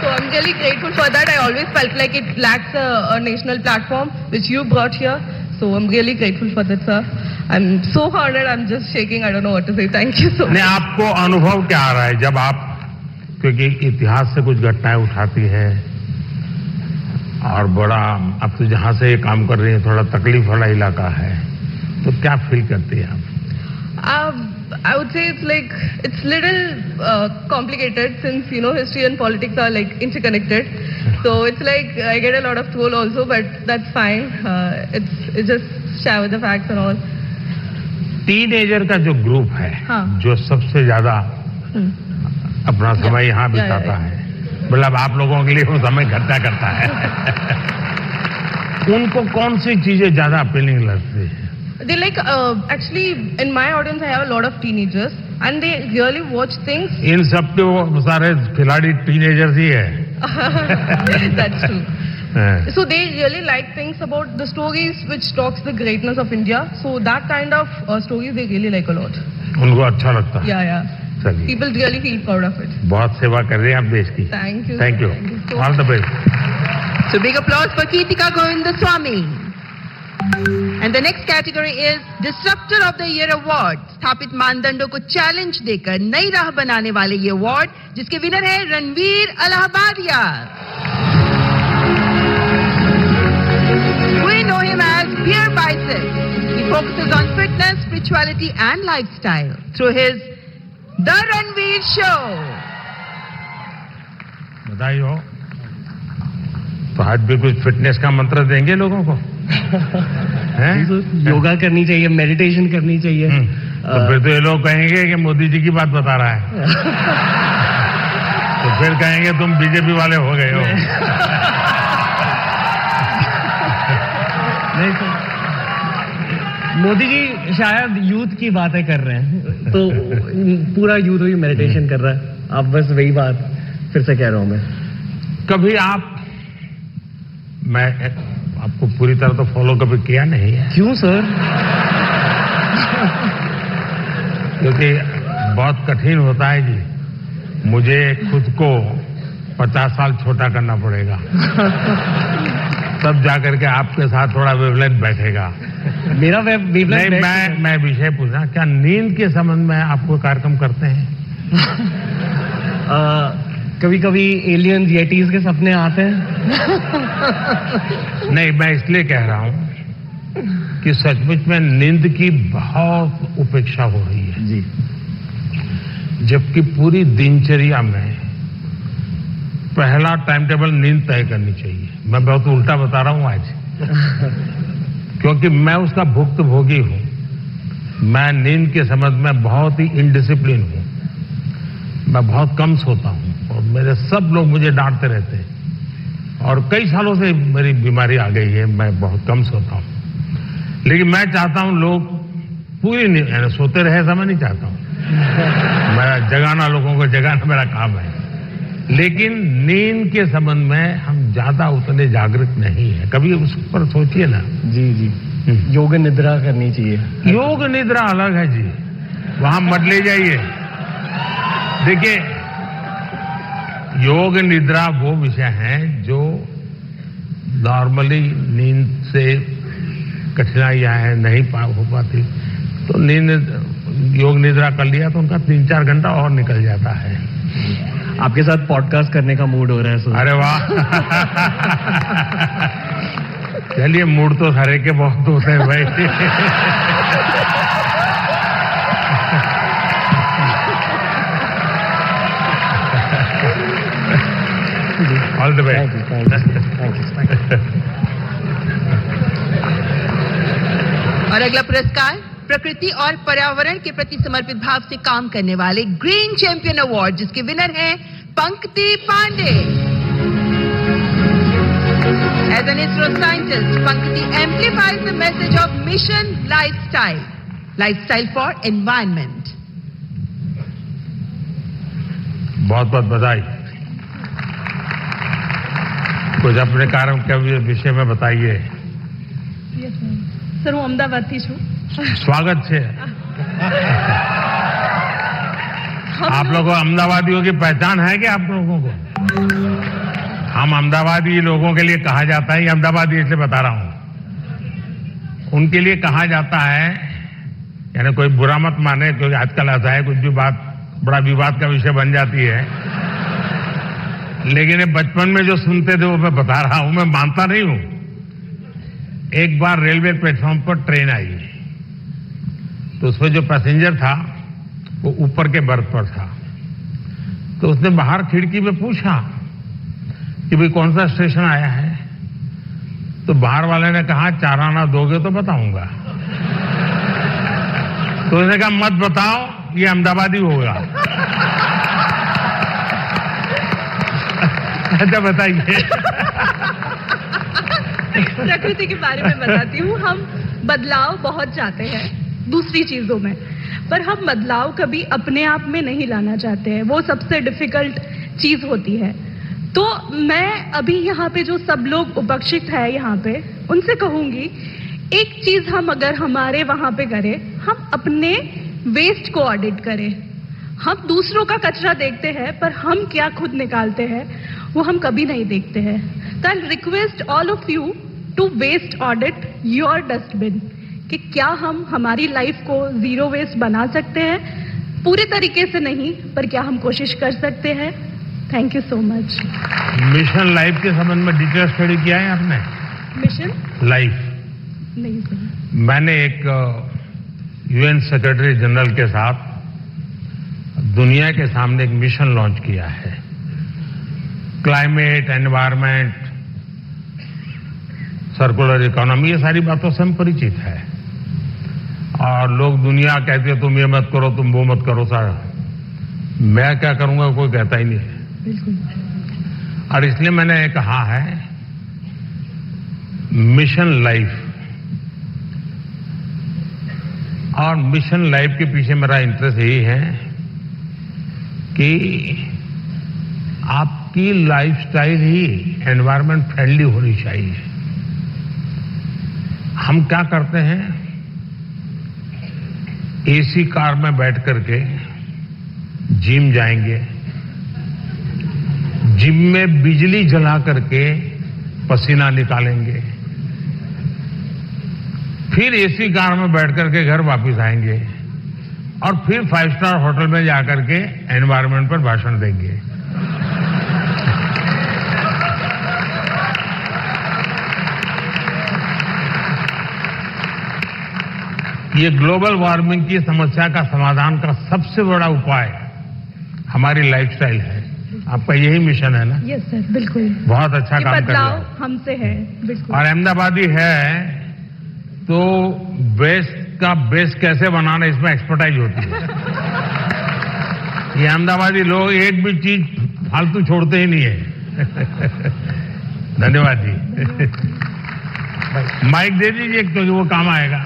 Speaker 7: So I'm really grateful for that. I always felt like it lacks a national platform which you brought here. So I'm really grateful for that, sir. I'm so honored. I'm just shaking. I don't know what to say. Thank you so much.
Speaker 6: नहीं, आपको अनुभव क्या आ रहा है जब आप, क्योंकि इतिहास से कुछ घटनाएं उठाती है और बड़ा, अब तो जहां से ये काम कर रही है थोड़ा तकलीफ वाला इलाका है, तो क्या फील करती है आप?
Speaker 7: I would say it's little complicated since history and politics are like interconnected. So it's like I get a lot of troll also, but that's fine. It's just share with the facts and all.
Speaker 6: Teenager का जो group है,
Speaker 7: हाँ.
Speaker 6: जो सबसे ज्यादा अपना समय यहाँ बिताता है, मतलब आप लोगों के लिए वो समय इकट्ठा करता है। उनको कौन सी चीजें ज्यादा अपीलिंग लगती है?
Speaker 7: They like actually in my audience I have a lot of teenagers and they really watch things.
Speaker 6: इन सब के वो सारे खिलाड़ी टीनेजर्स ही है।
Speaker 7: That's true. So they really like things about the stories which talks the greatness of India. So that kind of stories they really like a lot.
Speaker 6: उनको अच्छा लगता है।
Speaker 7: Yeah.
Speaker 6: चलिए,
Speaker 7: People really feel proud of it.
Speaker 6: बहुत सेवा कर रहे हैं आप देश की।
Speaker 7: Thank you.
Speaker 6: Thank you.
Speaker 7: so
Speaker 6: All the best.
Speaker 3: So big applause for Keetika Govindasamy. And the next category is Disruptor of the Year Award. स्थापित मानदंडों को चैलेंज देकर नई राह बनाने वाले ये अवार्ड, जिसके विनर है Ranveer Allahbadia. We know him as Beer Bicep. He focuses on fitness, spirituality and lifestyle through his The Ranveer Show.
Speaker 6: बधाई हो। तो आज भी कुछ फिटनेस का मंत्र देंगे लोगों को?
Speaker 8: योगा करनी चाहिए, मेडिटेशन करनी चाहिए।
Speaker 6: तो फिर तो ये लोग कहेंगे कि मोदी जी की बात बता रहा है। तो फिर कहेंगे तुम बीजेपी वाले हो गए हो।
Speaker 8: नहीं तो मोदी जी शायद यूथ की बातें कर रहे हैं। तो पूरा यूथ ही मेडिटेशन कर रहा है, आप बस वही बात फिर से कह रहा हूं मैं।
Speaker 6: कभी मैं आपको पूरी तरह तो फॉलो कभी किया नहीं है।
Speaker 8: क्यों सर?
Speaker 6: क्योंकि बहुत कठिन होता है जी, मुझे खुद को 50 साल छोटा करना पड़ेगा तब जाकर के आपके साथ थोड़ा वेवलेंथ बैठेगा।
Speaker 8: मेरा वेवलेंथ
Speaker 6: नहीं, मैं विषय पूछना, क्या नींद के संबंध में आपको कार्यक्रम करते हैं?
Speaker 8: कभी कभी एलियंस येटीज के सपने आते हैं।
Speaker 6: नहीं, मैं इसलिए कह रहा हूं कि सचमुच में नींद की बहुत उपेक्षा हो रही है
Speaker 8: जी,
Speaker 6: जबकि पूरी दिनचर्या में पहला टाइम टेबल नींद तय करनी चाहिए। मैं बहुत उल्टा बता रहा हूं आज क्योंकि मैं उसका भुक्तभोगी हूं। मैं नींद के संबंध में बहुत ही इनडिसिप्लिन हूं, मैं बहुत कम सोता हूं और मेरे सब लोग मुझे डांटते रहते हैं और कई सालों से मेरी बीमारी आ गई है, मैं बहुत कम सोता हूं। लेकिन मैं चाहता हूं लोग पूरी नींद सोते रहे, ऐसा मैं नहीं चाहता हूं। मैं जगाना, लोगों को जगाना मेरा काम है, लेकिन नींद के संबंध में हम ज्यादा उतने जागरूक नहीं है। कभी उस पर सोचिए ना।
Speaker 8: जी जी, योग निद्रा करनी चाहिए।
Speaker 6: योग निद्रा अलग है जी, वहां मत ले जाइए। देखिए, योग निद्रा वो विषय है जो नॉर्मली नींद से कठिनाइयां हैं, नहीं हो पाती, तो योग निद्रा कर लिया तो उनका 3-4 घंटा और निकल जाता है।
Speaker 8: आपके साथ पॉडकास्ट करने का मूड हो रहा है सर।
Speaker 6: अरे वाह चलिए, मूड तो हरे के बहुत होते हैं भाई। All the best.
Speaker 3: और अगला पुरस्कार प्रकृति और पर्यावरण के प्रति समर्पित भाव से काम करने वाले ग्रीन चैंपियन अवार्ड, जिसके विनर हैं पंकति Pandey. As an ISRO scientist, Pankati amplifies the message of mission lifestyle for environment.
Speaker 6: बहुत बहुत बधाई। कुछ अपने कार्य के विषय में बताइए।
Speaker 7: સર હું અમદાવાદથી છું।
Speaker 6: स्वागत है। आप लोगों को अहमदाबादियों की पहचान है क्या आप लोगों को? हम अहमदाबादी लोगों के लिए कहा जाता है, अहमदाबादी इसलिए बता रहा हूं, उनके लिए कहा जाता है, यानी कोई बुरा मत माने क्योंकि आजकल ऐसा है कुछ भी बात बड़ा विवाद का विषय बन जाती है, लेकिन ये बचपन में जो सुनते थे वो मैं बता रहा हूं, मैं मानता नहीं हूं। एक बार रेलवे प्लेटफॉर्म पर ट्रेन आई तो उसमें जो पैसेंजर था वो ऊपर के बर्थ पर था, तो उसने बाहर खिड़की में पूछा कि भाई कौन सा स्टेशन आया है, तो बाहर वाले ने कहा 4 आना दोगे तो बताऊंगा। तो उसने कहा मत बताओ, ये अहमदाबादी होगा। अच्छा बताइए।
Speaker 7: प्रकृति के बारे में बताती हूँ। हम बदलाव बहुत चाहते हैं दूसरी चीजों में, पर हम बदलाव कभी अपने आप में नहीं लाना चाहते हैं, वो सबसे डिफिकल्ट चीज होती है। तो मैं अभी यहाँ पे जो सब लोग उपस्थित है यहाँ पे, उनसे कहूंगी एक चीज हम अगर हमारे वहां पे करें, हम अपने वेस्ट को ऑडिट करें। हम दूसरों का कचरा देखते हैं पर हम क्या खुद निकालते हैं वो हम कभी नहीं देखते हैं। तो I request all of you to waste audit your dustbin, कि क्या हम हमारी लाइफ को जीरो वेस्ट बना सकते हैं, पूरे तरीके से नहीं पर क्या हम कोशिश कर सकते हैं। Thank you so much.
Speaker 6: Mission life के संबंध में डिटेल स्टडी किया है आपने?
Speaker 7: मिशन
Speaker 6: लाइफ
Speaker 7: नहीं सर।
Speaker 6: मैंने एक यूएन सेक्रेटरी जनरल के साथ दुनिया के सामने एक मिशन लॉन्च किया है। क्लाइमेट, एनवायरमेंट, सर्कुलर इकोनॉमी, ये सारी बातों से हम परिचित है। और लोग दुनिया कहते हैं तुम ये मत करो, तुम वो मत करो, सारा मैं क्या करूंगा कोई कहता ही नहीं है। और इसलिए मैंने कहा है मिशन लाइफ। और मिशन लाइफ के पीछे मेरा इंटरेस्ट यही है कि आपकी लाइफस्टाइल ही एनवायरनमेंट फ्रेंडली होनी चाहिए। हम क्या करते हैं, एसी कार में बैठ करके जिम जाएंगे, जिम में बिजली जला करके पसीना निकालेंगे, फिर एसी कार में बैठ करके घर वापस आएंगे और फिर 5 स्टार होटल में जाकर के एनवायरनमेंट पर भाषण देंगे। ये ग्लोबल वार्मिंग की समस्या का समाधान का सबसे बड़ा उपाय हमारी लाइफस्टाइल है। आपका यही मिशन है ना?
Speaker 7: यस सर, बिल्कुल।
Speaker 6: बहुत अच्छा काम कर रहे हो।
Speaker 7: बदलाव हमसे है, बिल्कुल।
Speaker 6: और अहमदाबादी है तो वेस्ट का बेस्ट कैसे बनाना, इसमें एक्सपर्टाइज होती है। ये अहमदाबादी लोग एक भी चीज फालतू छोड़ते ही नहीं है। धन्यवाद जी। माइक दे दीजिए क्योंकि वो काम आएगा।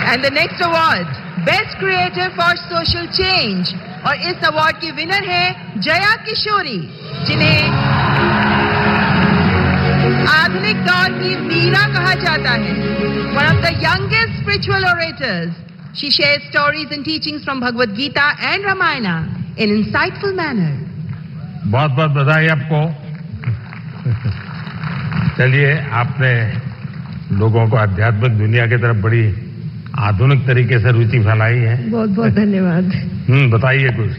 Speaker 3: And the next award, Best Creator for Social Change, और इस अवार्ड की विनर है जया किशोरी, जिन्हें आधुनिक दौर की मीरा कहा जाता है। One of the youngest spiritual orators, she shares stories and teachings from Bhagavad Gita and Ramayana in insightful manner.
Speaker 6: बहुत बहुत बधाई आपको। चलिए, आपने लोगों को आध्यात्मिक दुनिया की तरफ बड़ी आधुनिक तरीके से रुचि फैलाई है।
Speaker 7: बहुत बहुत धन्यवाद।
Speaker 6: बताइए कुछ।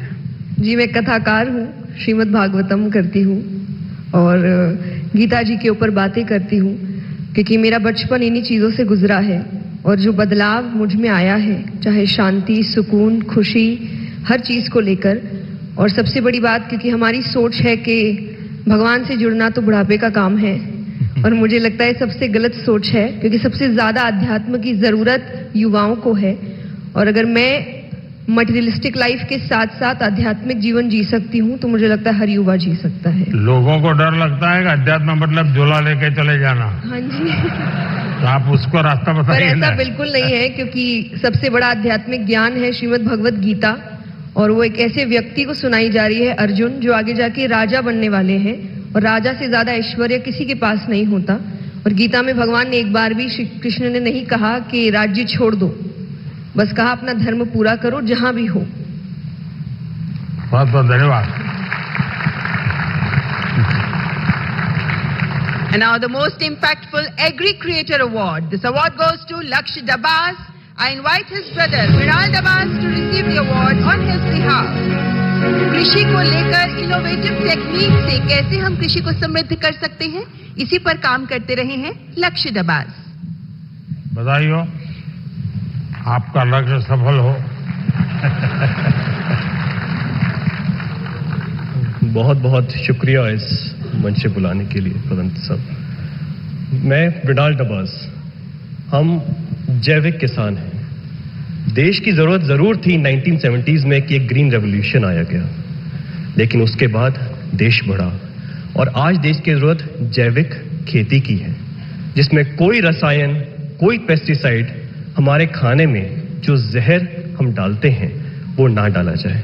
Speaker 7: जी, मैं कथाकार हूँ, श्रीमद् भागवतम करती हूँ और गीता जी के ऊपर बातें करती हूँ, क्योंकि मेरा बचपन इन्हीं चीज़ों से गुजरा है और जो बदलाव मुझ में आया है, चाहे शांति, सुकून, खुशी, हर चीज़ को लेकर। और सबसे बड़ी बात, क्योंकि हमारी सोच है कि भगवान से जुड़ना तो बुढ़ापे का काम है, और मुझे लगता है सबसे गलत सोच है, क्योंकि सबसे ज्यादा अध्यात्म की जरूरत युवाओं को है। और अगर मैं मटेरियलिस्टिक लाइफ के साथ साथ आध्यात्मिक जीवन जी सकती हूँ तो मुझे लगता है हर युवा जी सकता है।
Speaker 6: लोगों को डर लगता है कि अध्यात्म मतलब झोला लेके चले जाना।
Speaker 7: हाँ जी।
Speaker 6: तो आप उसको रास्ता बताइए।
Speaker 7: पर ऐसा बिल्कुल नहीं है, क्योंकि सबसे बड़ा आध्यात्मिक ज्ञान है श्रीमद् भगवद गीता, और वो एक ऐसे व्यक्ति को सुनाई जा रही है, अर्जुन, जो आगे जाके राजा बनने वाले हैं, और राजा से ज्यादा ऐश्वर्य किसी के पास नहीं होता। और गीता में भगवान ने एक बार भी, श्री कृष्ण ने नहीं कहा कि राज्य छोड़ दो, बस कहा अपना धर्म पूरा करो जहां भी हो।
Speaker 6: बहुत बहुत धन्यवाद।
Speaker 3: And now the most impactful Agri Creator Award. This award goes to Laksh Dabas. I invite his brother Viral Dabas to receive the award on his behalf. कृषि को लेकर इनोवेटिव टेक्निक से कैसे हम कृषि को समृद्ध कर सकते हैं, इसी पर काम करते रहे हैं लक्ष्य दबास।
Speaker 6: बधाई हो, आपका लक्ष्य सफल हो।
Speaker 8: बहुत बहुत शुक्रिया इस मंच से बुलाने के लिए प्रधानमंत्री साहब। मैं विडाल डबास, हम जैविक किसान हैं। देश की जरूरत जरूर थी 1970s में कि एक ग्रीन रेवोल्यूशन आया गया, लेकिन उसके बाद देश बढ़ा और आज देश की जरूरत जैविक खेती की है, जिसमें कोई रसायन, कोई पेस्टिसाइड हमारे खाने में जो जहर हम डालते हैं वो ना डाला जाए।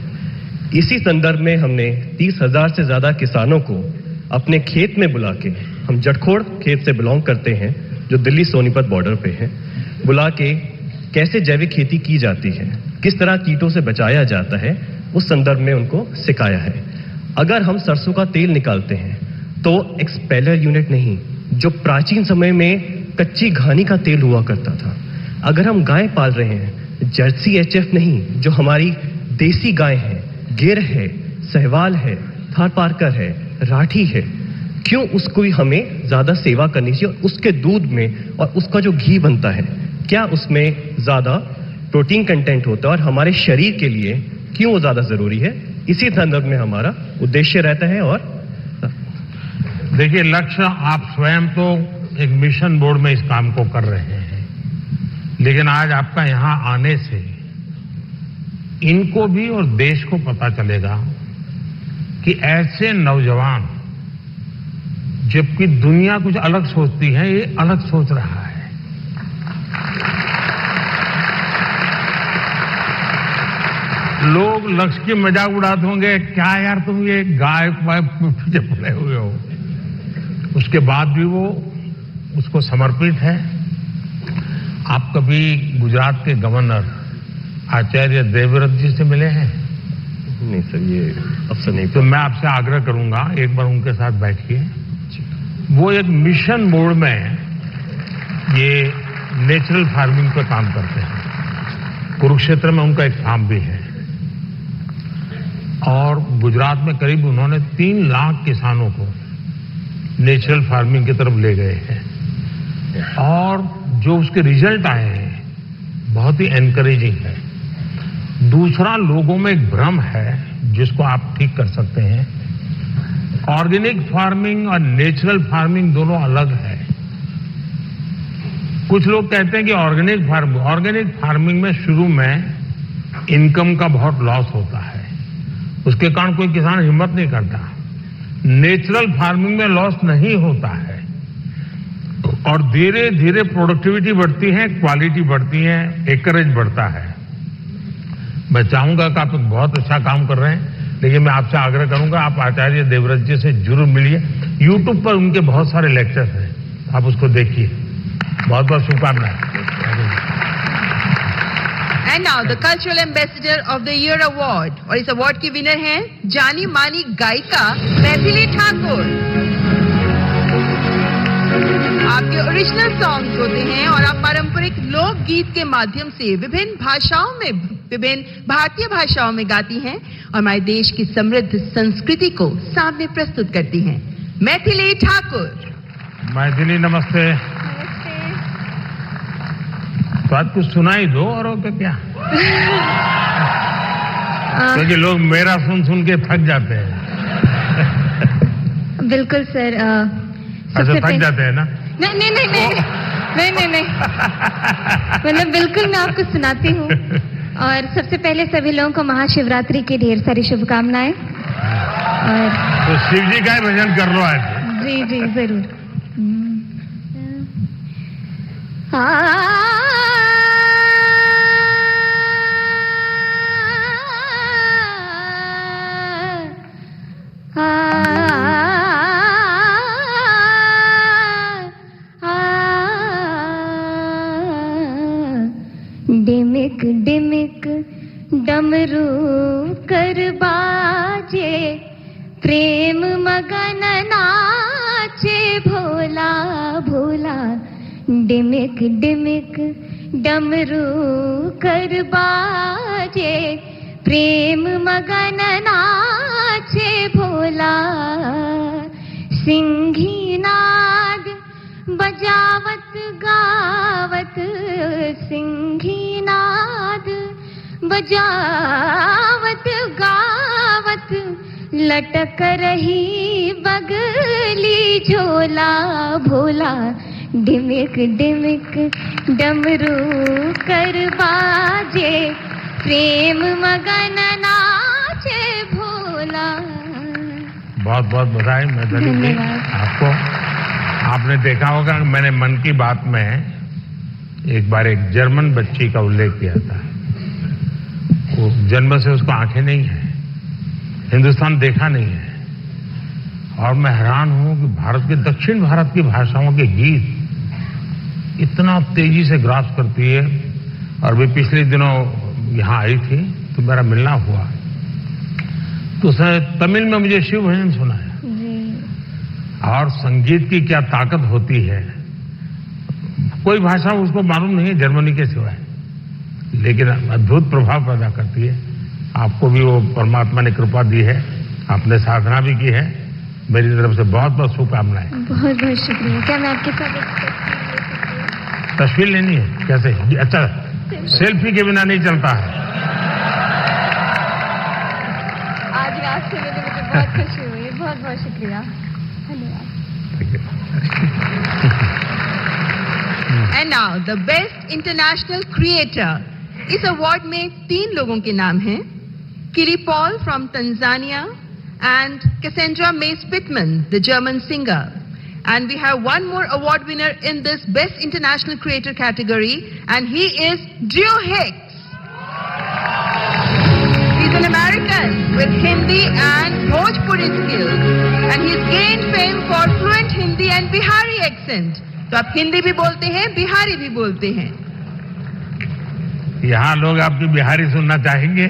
Speaker 8: इसी संदर्भ में हमने 30,000 से ज्यादा किसानों को अपने खेत में बुला के, हम जटखोड़ खेत से बिलोंग करते हैं जो दिल्ली सोनीपत बॉर्डर पे है, बुला के कैसे जैविक खेती की जाती है, किस तरह कीटों से बचाया जाता है, उस संदर्भ में उनको सिखाया है। अगर हम सरसों का तेल निकालते हैं तो एक्सपेलर यूनिट नहीं, जो प्राचीन समय में कच्ची घानी का तेल हुआ करता था। अगर हम गाय पाल रहे हैं, जर्सी एचएफ नहीं, जो हमारी देसी गाय है, गिर है, सहवाल है, थारपारकर है, राठी है, क्यों उसको हमें ज्यादा सेवा करनी चाहिए? उसके दूध में और उसका जो घी बनता है, क्या उसमें ज्यादा प्रोटीन कंटेंट होता है और हमारे शरीर के लिए क्यों वो ज्यादा जरूरी है? इसी संदर्भ में हमारा उद्देश्य रहता है। और
Speaker 6: देखिए लक्ष्य, आप स्वयं तो एक मिशन बोर्ड में इस काम को कर रहे हैं, लेकिन आज आपका यहां आने से इनको भी और देश को पता चलेगा कि ऐसे नौजवान जबकि दुनिया कुछ अलग सोचती है, ये अलग सोच रहा है। लोग लक्ष्य की मजाक उड़ाते होंगे, क्या यार तुम ये गाय पीछे पड़े हुए हो। उसके बाद भी वो उसको समर्पित है। आप कभी गुजरात के गवर्नर आचार्य देवव्रत जी से मिले हैं?
Speaker 8: नहीं सर, ये अवसर नहीं।
Speaker 6: तो मैं आपसे आग्रह करूंगा, एक बार उनके साथ बैठिए। वो एक मिशन मोड में ये नेचुरल फार्मिंग पे काम करते हैं। कुरुक्षेत्र में उनका एक फार्म भी है और गुजरात में करीब उन्होंने 3 लाख किसानों को नेचुरल फार्मिंग की तरफ ले गए हैं और जो उसके रिजल्ट आए हैं बहुत ही एनकरेजिंग है। दूसरा, लोगों में एक भ्रम है जिसको आप ठीक कर सकते हैं। ऑर्गेनिक फार्मिंग और नेचुरल फार्मिंग दोनों अलग है। कुछ लोग कहते हैं कि ऑर्गेनिक फार्मिंग में शुरू में इनकम का बहुत लॉस होता है, उसके कारण कोई किसान हिम्मत नहीं करता। नेचुरल फार्मिंग में लॉस नहीं होता है और धीरे धीरे प्रोडक्टिविटी बढ़ती है, क्वालिटी बढ़ती है, एकरेज बढ़ता है। मैं चाहूंगा कि आप बहुत अच्छा काम कर रहे हैं, लेकिन मैं आपसे आग्रह करूंगा आप आचार्य देवव्रत जी से जरूर मिलिए। यूट्यूब पर उनके बहुत सारे लेक्चर्स हैं, आप उसको देखिए। बहुत बहुत शुभकामनाएं।
Speaker 3: And now the cultural ambassador of the year award, और इस अवार्ड की विनर हैं जानी मानी गायिका मैथिली ठाकुर। आपके ओरिजिनल सॉन्ग्स होते हैं और आप पारंपरिक लोकगीत के माध्यम से विभिन्न भाषाओं में, विभिन्न भारतीय भाषाओं में गाती हैं और हमारे देश की समृद्ध संस्कृति को सामने प्रस्तुत करती हैं। मैथिली ठाकुर।
Speaker 6: मैथिली नमस्ते। तो आज कुछ सुनाई दो और तो क्या क्योंकि लोग मेरा सुन सुन के थक जाते हैं।
Speaker 9: बिल्कुल सर।
Speaker 6: अच्छा, थक जाते हैं ना?
Speaker 9: नहीं मतलब बिल्कुल मैं आपको सुनाती हूँ। और सबसे पहले सभी लोगों को महाशिवरात्रि की ढेर सारी शुभकामनाएं। और
Speaker 6: तो शिव जी का भजन कर लो आज।
Speaker 9: जी जी जरूर। डिमिक डिमिक डमरू कर बाजे, प्रेम मगन नाचे भोला भोला। डिमिक डिमिक डमरू कर बाजे, प्रेम मगन नाचे भोला। सिंही नाद बजावत गावत, सिंही नाद बजावत गावत, लटक रही बगली झोला भोला। डिमिक डिमिक डमरू कर बाजे, प्रेम मगन नाचे भोला।
Speaker 6: बहुत बहुत बधाई मैथिली जी आपको। आपने देखा होगा मैंने मन की बात में एक बार एक जर्मन बच्ची का उल्लेख किया था। वो जन्म से उसको आंखें नहीं है, हिंदुस्तान देखा नहीं है और मैं हैरान हूं कि भारत के दक्षिण भारत की भाषाओं के गीत इतना तेजी से ग्रास करती है। और वे पिछले दिनों यहां आई थी तो मेरा मिलना हुआ, तो उसने तमिल में मुझे शिव भजन सुनाया। और संगीत की क्या ताकत होती है, कोई भाषा उसको मालूम नहीं है जर्मनी के सिवाय, लेकिन अद्भुत प्रभाव पैदा करती है। आपको भी वो परमात्मा ने कृपा दी है, आपने साधना भी की है। मेरी तरफ से बहुत बहुत शुभकामनाएं।
Speaker 9: बहुत बहुत शुक्रिया। क्या मैं आपके साथ
Speaker 6: तस्वीर लेनी है? कैसे? अच्छा, सेल्फी के बिना नहीं चलता है।
Speaker 9: आज रात से मुझे बहुत खुशी हुई। बहुत बहुत शुक्रिया, धन्यवाद।
Speaker 3: And now the best international creator. इस अवार्ड में 3 लोगों के नाम हैं, Kili Paul from Tanzania and Cassandra Mae Spittmann the German singer. And we have one more award winner in this Best International Creator category, and he is Drew Hicks. He's an American with Hindi and Bhojpuri skills, and he's gained fame for fluent Hindi and Bihari accent. तो आप हिंदी भी बोलते हैं, बिहारी भी बोलते हैं।
Speaker 6: यहाँ लोग आपकी बिहारी सुनना चाहेंगे।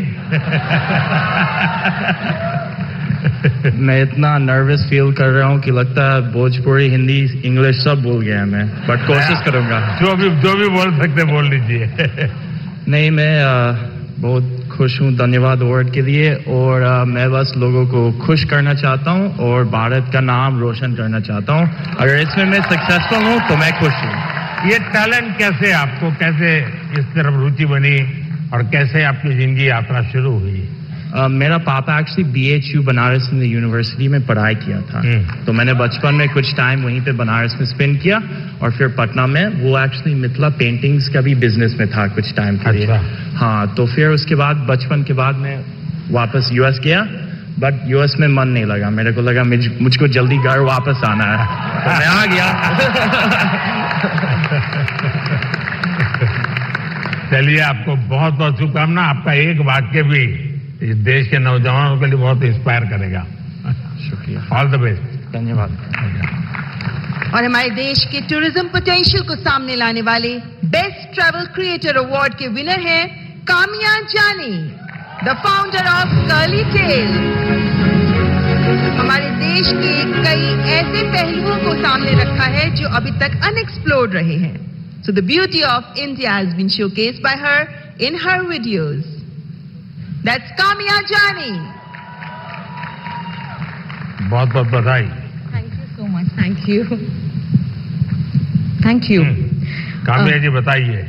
Speaker 10: मैं इतना नर्वस फील कर रहा हूँ कि लगता है भोजपुरी, हिंदी, इंग्लिश सब भूल गया मैं, बट कोशिश करूंगा।
Speaker 6: जो भी बोल सकते बोल लीजिए।
Speaker 10: नहीं, मैं बहुत खुश हूँ, धन्यवाद अवार्ड के लिए, और मैं बस लोगों को खुश करना चाहता हूँ और भारत का नाम रोशन करना चाहता हूँ। अगर इसमें मैं सक्सेसफुल हूँ तो मैं खुश हूँ।
Speaker 6: ये टैलेंट कैसे आपको, कैसे इस तरफ रुचि बनी और कैसे आपकी जिंदगी यात्रा शुरू हुई?
Speaker 10: मेरा पापा एक्चुअली BHU बनारस में यूनिवर्सिटी में पढ़ाई किया था, तो मैंने बचपन में कुछ टाइम वहीं पे बनारस में स्पेंड किया, और फिर पटना में वो एक्चुअली मिथिला पेंटिंग्स का भी बिजनेस में था कुछ टाइम के लिए। हाँ, तो फिर उसके बाद बचपन के बाद मैं वापस US गया, बट US में मन नहीं लगा, मेरे को लगा मुझको जल्दी घर वापस आना है, तो मैं आ गया।
Speaker 6: चलिए, आपको बहुत बहुत शुभकामना। आपका एक वाक्य भी इस देश के नौजवानों के लिए बहुत इंस्पायर करेगा।
Speaker 10: शुक्रिया,
Speaker 6: ऑल द बेस्ट।
Speaker 10: धन्यवाद।
Speaker 3: और हमारे देश के टूरिज्म पोटेंशियल को सामने लाने वाले बेस्ट ट्रैवल क्रिएटर अवार्ड के विनर हैं Kamiya Jaani, the founder of Curly Tales. हमारे देश के कई ऐसे पहलुओं को सामने रखा है जो अभी तक अनएक्सप्लोर्ड रहे हैं। So the beauty of India has been showcased by her in her videos. That's Kamya Jani.
Speaker 6: बहुत बहुत बधाई।
Speaker 7: Thank you so much. Thank you. Thank you.
Speaker 6: Kamya जी बताइए।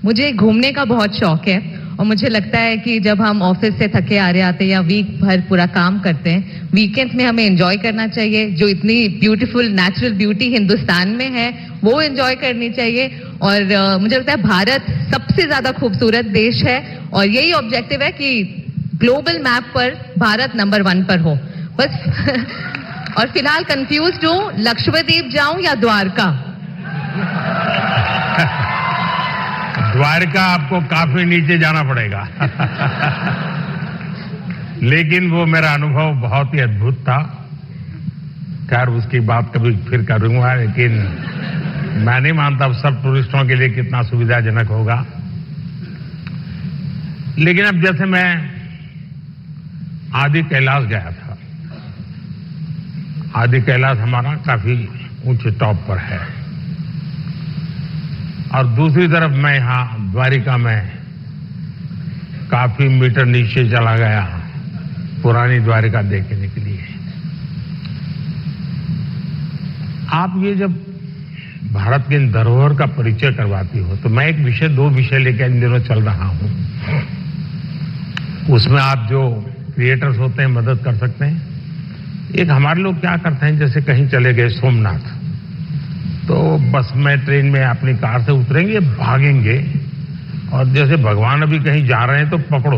Speaker 7: मुझे घूमने का बहुत शौक है, और मुझे लगता है कि जब हम ऑफिस से थके आ रहे आते हैं या वीक भर पूरा काम करते हैं, वीकेंड्स में हमें एंजॉय करना चाहिए। जो इतनी ब्यूटीफुल नेचुरल ब्यूटी हिंदुस्तान में है वो एंजॉय करनी चाहिए, और मुझे लगता है भारत सबसे ज्यादा खूबसूरत देश है, और यही ऑब्जेक्टिव है कि ग्लोबल मैप पर भारत नंबर 1 पर हो बस। और फिलहाल कंफ्यूज्ड हूँ, लक्षद्वीप जाऊं या द्वारका?
Speaker 6: द्वारका आपको काफी नीचे जाना पड़ेगा। लेकिन वो मेरा अनुभव बहुत ही अद्भुत था। खैर, उसकी बात कभी फिर करूंगा, लेकिन मैं नहीं मानता सब टूरिस्टों के लिए कितना सुविधाजनक होगा। लेकिन अब जैसे मैं आदि कैलाश गया था, आदि कैलाश हमारा काफी ऊंचे टॉप पर है, और दूसरी तरफ मैं यहां द्वारिका में काफी मीटर नीचे चला गया पुरानी द्वारिका देखने के लिए। आप ये जब भारत के इन धरोहर का परिचय करवाती हो, तो मैं एक विषय, 2 विषय लेकर इन दिनों चल रहा हूं। उसमें आप जो क्रिएटर्स होते हैं मदद कर सकते हैं। एक हमारे लोग क्या करते हैं, जैसे कहीं चले गए सोमनाथ, तो बस में, ट्रेन में अपनी कार से उतरेंगे, भागेंगे, और जैसे भगवान अभी कहीं जा रहे हैं तो पकड़ो।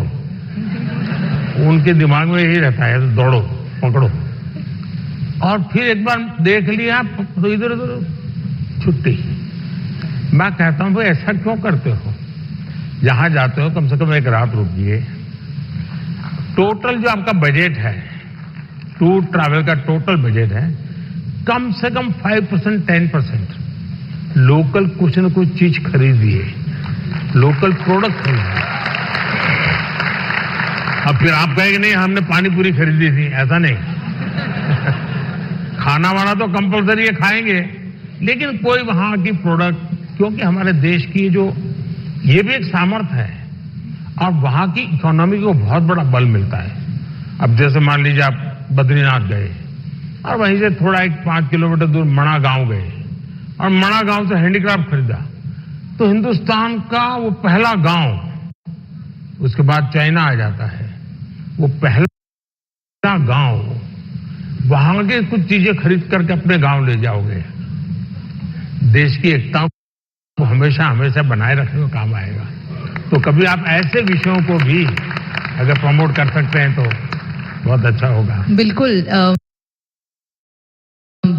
Speaker 6: उनके दिमाग में यही रहता है, तो दौड़ो, पकड़ो, और फिर एक बार देख लिया तो इधर उधर छुट्टी। मैं कहता हूं भाई ऐसा क्यों करते हो? जहां जाते हो कम से कम एक रात रुकिए। टोटल जो आपका बजट है, टूर ट्रैवल का टोटल बजट है, कम से कम 5% 10% लोकल कुछ न कुछ चीज खरीदिए, लोकल प्रोडक्ट खरीदिए। अब फिर आप कहेंगे नहीं हमने पानी पूरी खरीदी थी, ऐसा नहीं। खाना वाना तो कंपलसरी है, खाएंगे, लेकिन कोई वहां की प्रोडक्ट, क्योंकि हमारे देश की जो ये भी एक सामर्थ्य है, और वहां की इकोनॉमी को बहुत बड़ा बल मिलता है। अब जैसे मान लीजिए आप बद्रीनाथ गए, और वहीं से थोड़ा एक 5 किलोमीटर दूर मणा गांव गए, और मणा गांव से हैंडीक्राफ्ट खरीदा, तो हिंदुस्तान का वो पहला गांव, उसके बाद चाइना आ जाता है, वो पहला गांव, वहां के कुछ चीजें खरीद करके अपने गांव ले जाओगे, देश की एकता को हमेशा हमेशा बनाए रखने में काम आएगा। तो कभी आप ऐसे विषयों को भी अगर प्रमोट कर सकते हैं तो बहुत अच्छा होगा।
Speaker 7: बिल्कुल।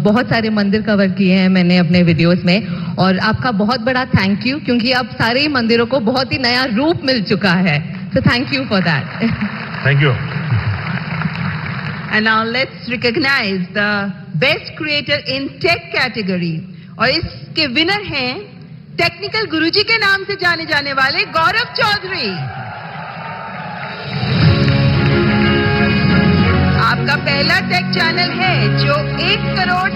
Speaker 7: बहुत सारे मंदिर कवर किए हैं मैंने अपने वीडियोस में, और आपका बहुत बड़ा थैंक यू, क्योंकि अब सारे ही मंदिरों को बहुत ही नया रूप मिल चुका है. So thank you for that.
Speaker 6: Thank you.
Speaker 3: And now let's recognize the best creator in tech category. और इसके विनर हैं टेक्निकल गुरुजी के नाम से जाने जाने वाले गौरव चौधरी. आपका पहला टेक चैनल है जो 1 करोड़